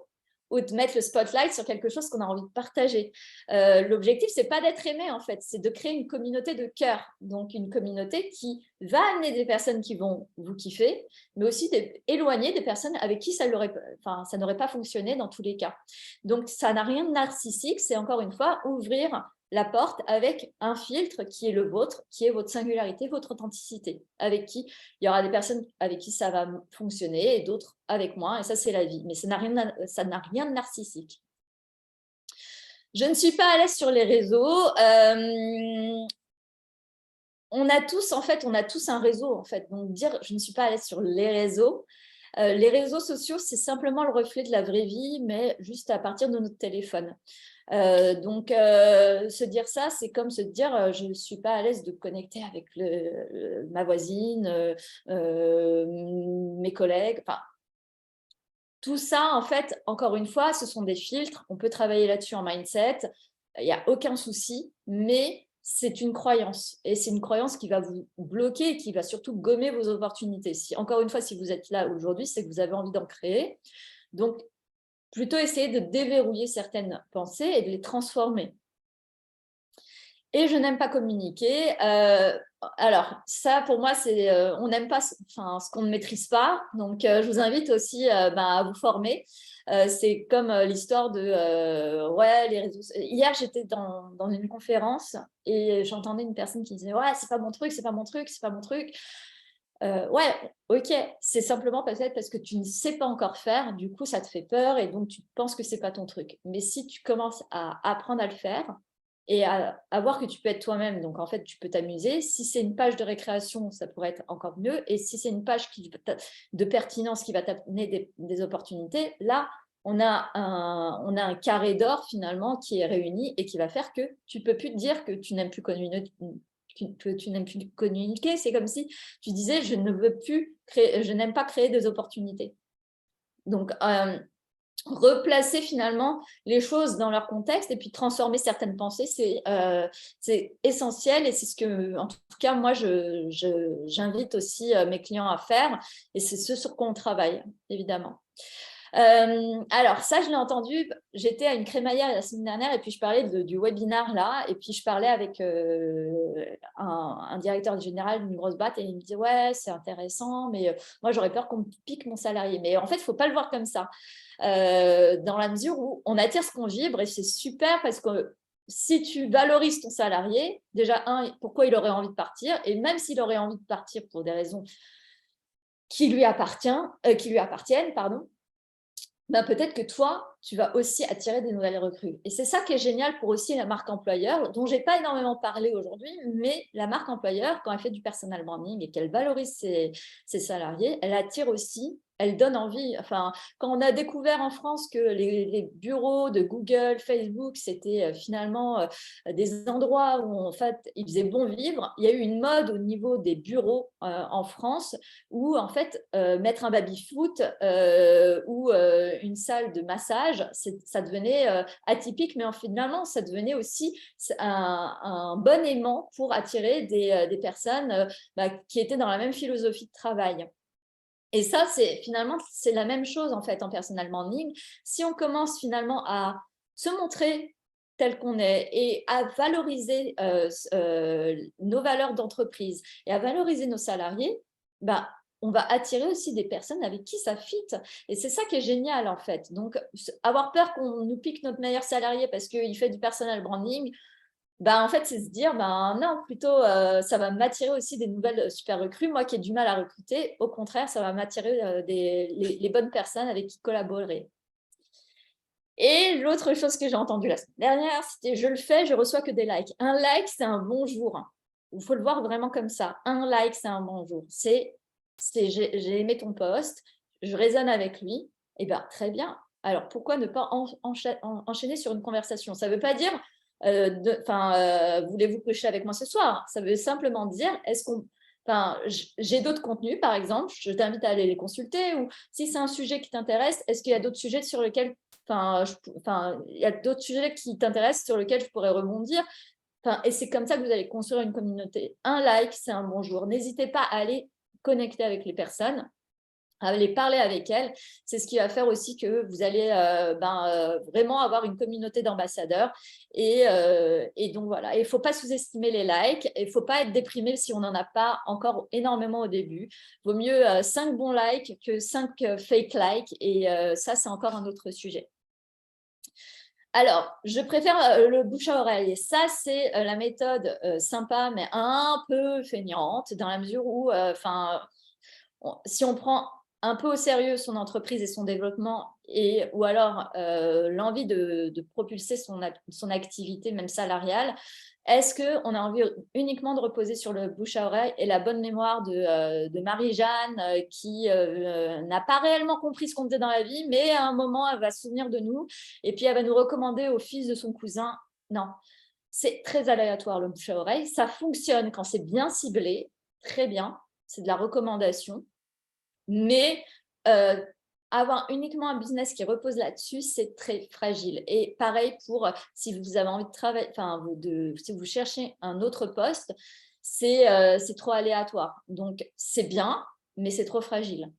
ou de mettre le spotlight sur quelque chose qu'on a envie de partager? L'objectif, c'est pas d'être aimé, en fait, c'est de créer une communauté de cœur. Donc, une communauté qui va amener des personnes qui vont vous kiffer, mais aussi éloigner des personnes avec qui ça n'aurait pas fonctionné dans tous les cas. Donc, ça n'a rien de narcissique, c'est encore une fois ouvrir la porte avec un filtre qui est le vôtre, qui est votre singularité, votre authenticité, avec qui il y aura des personnes avec qui ça va fonctionner et d'autres avec moi, et ça c'est la vie, mais ça n'a rien de narcissique. Je ne suis pas à l'aise sur les réseaux. On a tous un réseau en fait, donc dire je ne suis pas à l'aise sur les réseaux, Les réseaux sociaux, c'est simplement le reflet de la vraie vie, mais juste à partir de notre téléphone. Donc, se dire ça, c'est comme se dire je ne suis pas à l'aise de connecter avec ma voisine, mes collègues. Enfin, tout ça, en fait, encore une fois, ce sont des filtres. On peut travailler là-dessus en mindset. Il n'y a aucun souci, mais c'est une croyance. Et c'est une croyance qui va vous bloquer et qui va surtout gommer vos opportunités. Encore une fois, si vous êtes là aujourd'hui, c'est que vous avez envie d'en créer. Donc, plutôt essayer de déverrouiller certaines pensées et de les transformer. Et je n'aime pas communiquer. Alors, ça, pour moi, c'est on n'aime pas ce qu'on ne maîtrise pas. Donc, je vous invite aussi à vous former. C'est comme l'histoire de ouais, les réseaux. Hier, j'étais dans une conférence et j'entendais une personne qui disait ouais, c'est pas mon truc, c'est pas mon truc, c'est pas mon truc. Ouais, ok, c'est simplement peut-être parce que tu ne sais pas encore faire, du coup ça te fait peur et donc tu penses que c'est pas ton truc. Mais si tu commences à apprendre à le faire et à voir que tu peux être toi-même, donc en fait tu peux t'amuser. Si c'est une page de récréation, ça pourrait être encore mieux. Et si c'est une page de pertinence qui va t'amener des opportunités, là on a un carré d'or finalement qui est réuni et qui va faire que tu peux plus te dire que tu n'aimes plus tu n'aimes plus communiquer. C'est comme si tu disais je ne veux plus créer, je n'aime pas créer des opportunités. Donc replacer finalement les choses dans leur contexte et puis transformer certaines pensées, c'est essentiel et c'est ce que, en tout cas, moi, j'invite aussi mes clients à faire et c'est ce sur quoi on travaille, évidemment. Alors, ça, je l'ai entendu. J'étais à une crémaillère la semaine dernière et puis je parlais du webinaire là. Et puis, je parlais avec un directeur général d'une grosse boîte et il me dit ouais, c'est intéressant, mais moi, j'aurais peur qu'on me pique mon salarié. Mais en fait, il ne faut pas le voir comme ça. Dans la mesure où on attire ce qu'on vibre et c'est super parce que si tu valorises ton salarié, déjà, pourquoi il aurait envie de partir? Et même s'il aurait envie de partir pour des raisons qui lui appartiennent, pardon, ben peut-être que toi, tu vas aussi attirer des nouvelles recrues. Et c'est ça qui est génial pour aussi la marque employeur, dont je n'ai pas énormément parlé aujourd'hui, mais la marque employeur, quand elle fait du personal branding et qu'elle valorise ses salariés, elle attire aussi, elle donne envie. Enfin, quand on a découvert en France que les bureaux de Google, Facebook, c'était finalement des endroits où en fait, il faisait bon vivre, il y a eu une mode au niveau des bureaux en France où en fait, mettre un baby-foot ou une salle de massage, ça devenait atypique, mais finalement, ça devenait aussi un bon aimant pour attirer des personnes qui étaient dans la même philosophie de travail. Et ça, finalement, c'est la même chose en fait en personal branding. Si on commence finalement à se montrer tel qu'on est et à valoriser nos valeurs d'entreprise et à valoriser nos salariés, bah, on va attirer aussi des personnes avec qui ça fit. Et c'est ça qui est génial en fait. Donc, avoir peur qu'on nous pique notre meilleur salarié parce qu'il fait du personal branding, bah, en fait, c'est se dire, non, plutôt, ça va m'attirer aussi des nouvelles super recrues. Moi qui ai du mal à recruter, au contraire, ça va m'attirer les bonnes personnes avec qui collaborer. Et l'autre chose que j'ai entendue la semaine dernière, c'était je le fais, je reçois que des likes. Un like, c'est un bonjour. Il faut le voir vraiment comme ça. Un like, c'est un bonjour. J'ai aimé ton post, je résonne avec lui. Et bien, très bien. Alors, pourquoi ne pas enchaîner sur une conversation? Ça ne veut pas dire voulez-vous coucher avec moi ce soir? Ça veut simplement dire, j'ai d'autres contenus, par exemple, je t'invite à aller les consulter, ou si c'est un sujet qui t'intéresse, est-ce qu'il y a d'autres sujets sur lesquels, il y a d'autres sujets qui t'intéressent sur lesquels je pourrais rebondir? Et c'est comme ça que vous allez construire une communauté. Un like, c'est un bonjour. N'hésitez pas à aller connecter avec les personnes, à aller parler avec elles. C'est ce qui va faire aussi que vous allez vraiment avoir une communauté d'ambassadeurs. Et donc voilà, il ne faut pas sous-estimer les likes. Il ne faut pas être déprimé si on n'en a pas encore énormément au début. Il vaut mieux 5 bons likes que 5 fake likes. Et ça, c'est encore un autre sujet. Alors, je préfère le bouche à oreille. Et ça, c'est la méthode sympa, mais un peu feignante, dans la mesure où, si on prend un peu au sérieux son entreprise et son développement, ou alors l'envie de propulser son activité, même salariale, Est-ce qu'on a envie uniquement de reposer sur le bouche à oreille et la bonne mémoire de Marie-Jeanne qui n'a pas réellement compris ce qu'on faisait dans la vie, mais à un moment, elle va se souvenir de nous et puis elle va nous recommander au fils de son cousin. Non, c'est très aléatoire le bouche à oreille. Ça fonctionne quand c'est bien ciblé, très bien, c'est de la recommandation. Mais avoir uniquement un business qui repose là-dessus, c'est très fragile. Et pareil pour si vous avez envie de travailler, si vous cherchez un autre poste, c'est trop aléatoire. Donc, c'est bien, mais c'est trop fragile.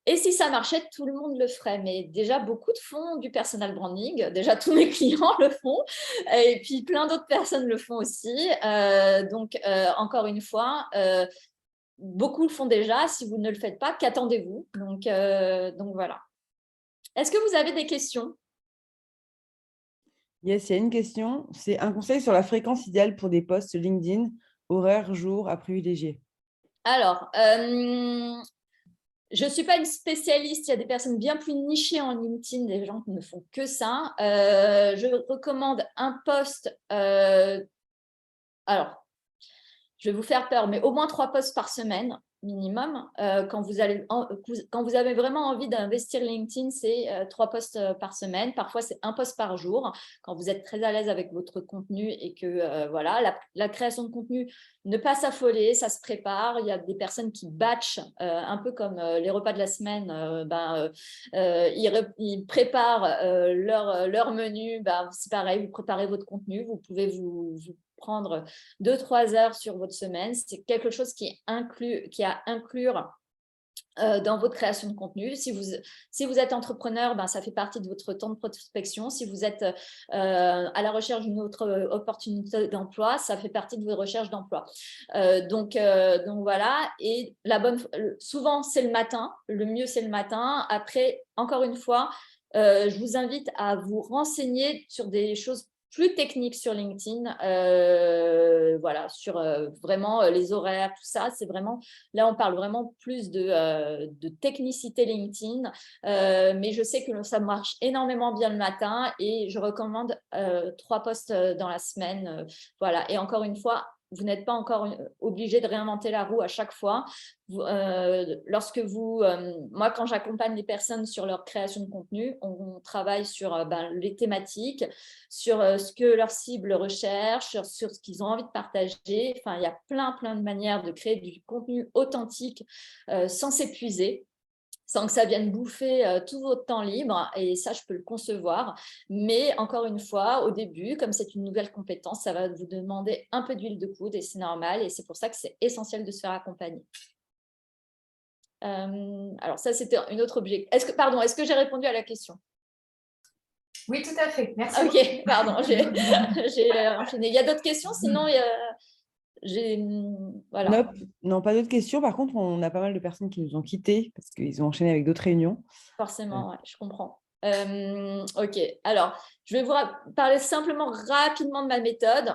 Et si ça marchait, tout le monde le ferait. Mais déjà, beaucoup de font du personal branding. Déjà, tous mes clients le font. Et puis, plein d'autres personnes le font aussi. Donc, encore une fois, beaucoup le font déjà. Si vous ne le faites pas, qu'attendez-vous? Donc, voilà. Est-ce que vous avez des questions? Yes, il y a une question. C'est un conseil sur la fréquence idéale pour des posts LinkedIn, horaire, jour à privilégier. Alors, je ne suis pas une spécialiste. Il y a des personnes bien plus nichées en LinkedIn, des gens qui ne font que ça. Je recommande un post. Alors, je vais vous faire peur, mais au moins 3 posts par semaine minimum. Quand vous avez vraiment envie d'investir LinkedIn, c'est 3 posts par semaine. Parfois, c'est 1 post par jour. Quand vous êtes très à l'aise avec votre contenu et que voilà, la création de contenu, ne pas s'affoler, ça se prépare. Il y a des personnes qui batchent, un peu comme les repas de la semaine. Ils préparent leur menu. C'est pareil, vous préparez votre contenu. Vous pouvez vous prendre 2-3 heures sur votre semaine. C'est quelque chose qui a à inclure dans votre création de contenu. Si vous êtes entrepreneur, ça fait partie de votre temps de prospection. Si vous êtes à la recherche d'une autre opportunité d'emploi, ça fait partie de vos recherches d'emploi. Donc voilà. Et souvent, c'est le matin. Le mieux, c'est le matin. Après, encore une fois, je vous invite à vous renseigner sur des choses plus techniques sur LinkedIn, voilà, sur vraiment les horaires, tout ça. C'est vraiment, là, on parle vraiment plus de technicité LinkedIn, mais je sais que ça marche énormément bien le matin et je recommande 3 posts dans la semaine. Voilà. Et encore une fois, vous n'êtes pas encore obligé de réinventer la roue à chaque fois. Moi, quand j'accompagne les personnes sur leur création de contenu, on travaille sur les thématiques, sur ce que leur cible recherche, sur ce qu'ils ont envie de partager. Enfin, il y a plein de manières de créer du contenu authentique sans s'épuiser, sans que ça vienne bouffer tout votre temps libre. Et ça, je peux le concevoir. Mais encore une fois, au début, comme c'est une nouvelle compétence, ça va vous demander un peu d'huile de coude et c'est normal. Et c'est pour ça que c'est essentiel de se faire accompagner. Alors ça, c'était une autre objet. Est-ce que j'ai répondu à la question? Oui, tout à fait. Merci. Ok, pardon, j'ai enchaîné. Il y a d'autres questions? Sinon, voilà. Nope. Non, pas d'autres questions. Par contre, on a pas mal de personnes qui nous ont quittés parce qu'ils ont enchaîné avec d'autres réunions. Forcément, ouais, je comprends. Ok, alors, je vais vous parler simplement rapidement de ma méthode.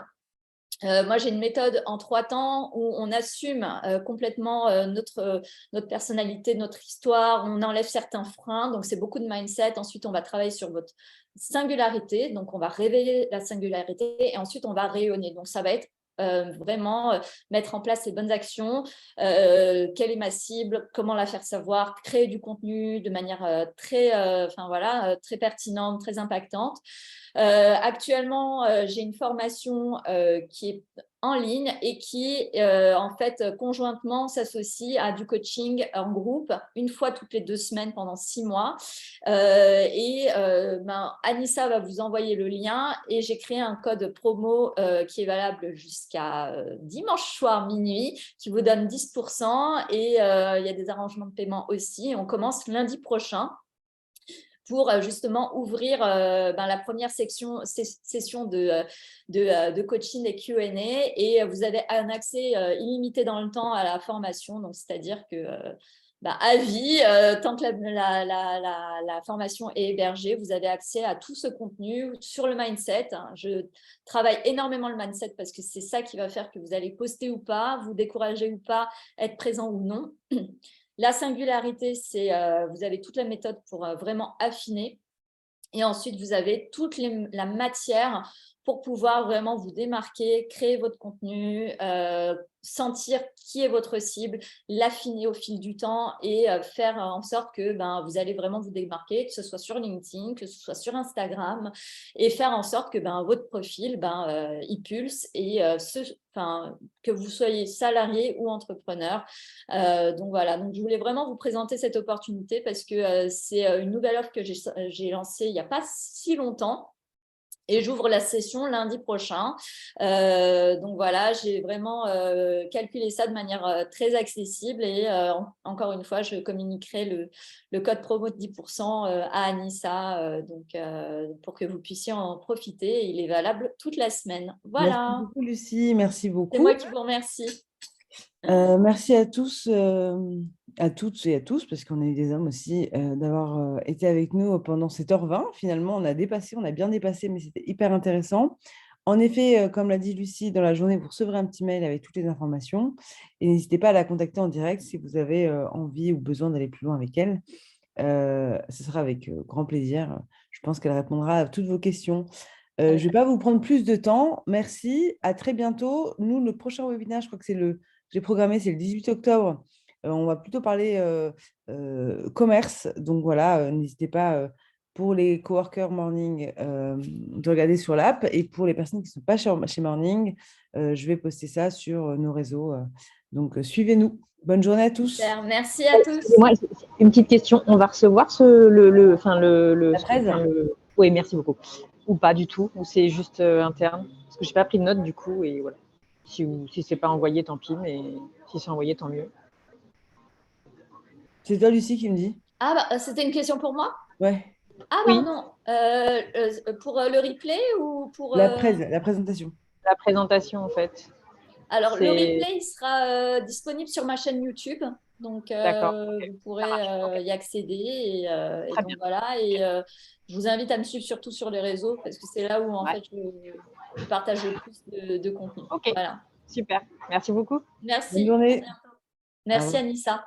Moi, j'ai une méthode en 3 temps où on assume complètement notre personnalité, notre histoire, on enlève certains freins, donc c'est beaucoup de mindset. Ensuite, on va travailler sur votre singularité, donc on va révéler la singularité et ensuite on va rayonner. Donc ça va être vraiment mettre en place les bonnes actions, quelle est ma cible, comment la faire savoir, créer du contenu de manière très pertinente, très impactante. Actuellement, j'ai une formation qui est en ligne et qui, en fait, conjointement s'associe à du coaching en groupe, une fois toutes les 2 semaines pendant 6 mois. Anissa va vous envoyer le lien et j'ai créé un code promo qui est valable jusqu'à dimanche soir minuit, qui vous donne 10% et il y a des arrangements de paiement aussi. On commence lundi prochain pour justement ouvrir la première session de coaching et Q&A et vous avez un accès illimité dans le temps à la formation, donc c'est-à-dire que à vie, tant que la formation est hébergée, vous avez accès à tout ce contenu sur le mindset. Je travaille énormément le mindset parce que c'est ça qui va faire que vous allez poster ou pas, vous décourager ou pas, être présent ou non. La singularité, c'est vous avez toute la méthode pour vraiment affiner. Et ensuite, vous avez toute la matière pour pouvoir vraiment vous démarquer, créer votre contenu, sentir qui est votre cible, l'affiner au fil du temps et faire en sorte que vous allez vraiment vous démarquer, que ce soit sur LinkedIn, que ce soit sur Instagram, et faire en sorte que votre profil il pulse et que vous soyez salarié ou entrepreneur. Donc voilà, donc je voulais vraiment vous présenter cette opportunité parce que c'est une nouvelle offre que j'ai lancée il n'y a pas si longtemps. Et j'ouvre la session lundi prochain. Donc voilà, j'ai vraiment calculé ça de manière très accessible. Et encore une fois, je communiquerai le code promo de 10% à Anissa pour que vous puissiez en profiter. Il est valable toute la semaine. Merci Voilà, beaucoup, Lucie. Merci c'est beaucoup. moi qui vous remercie. Merci à tous, à toutes et à tous, parce qu'on a eu des hommes aussi, d'avoir été avec nous pendant cette heure 20. Finalement, on a bien dépassé, mais c'était hyper intéressant. En effet, comme l'a dit Lucie, dans la journée, vous recevrez un petit mail avec toutes les informations. Et n'hésitez pas à la contacter en direct si vous avez envie ou besoin d'aller plus loin avec elle. Ce sera avec grand plaisir. Je pense qu'elle répondra à toutes vos questions. Je ne vais pas vous prendre plus de temps. Merci. À très bientôt. Nous, le prochain webinaire, je crois que j'ai programmé, c'est le 18 octobre. On va plutôt parler commerce. Donc voilà, n'hésitez pas pour les coworkers Morning de regarder sur l'app. Et pour les personnes qui ne sont pas chez Morning, je vais poster ça sur nos réseaux. Donc suivez-nous. Bonne journée à tous. Super, merci à tous. Excusez-moi, une petite question. On va recevoir Oui, merci beaucoup. Ou pas du tout, ou c'est juste interne? Parce que je n'ai pas pris de notes du coup, et voilà. Si c'est pas envoyé, tant pis, mais si c'est envoyé, tant mieux. C'est toi, Lucie, qui me dit. Ah, c'était une question pour moi? Ouais. Ah, Oui. pardon. Pour le replay ou pour… La présentation. La présentation, en fait. Alors, le replay il sera disponible sur ma chaîne YouTube. Donc, vous pourrez y accéder. Et donc, bien. voilà. Et je vous invite à me suivre surtout sur les réseaux parce que c'est là où, en fait, je partage le plus de contenu. Ok, voilà. super. Merci beaucoup. Merci. Bonne journée. Merci, Au revoir. Anissa.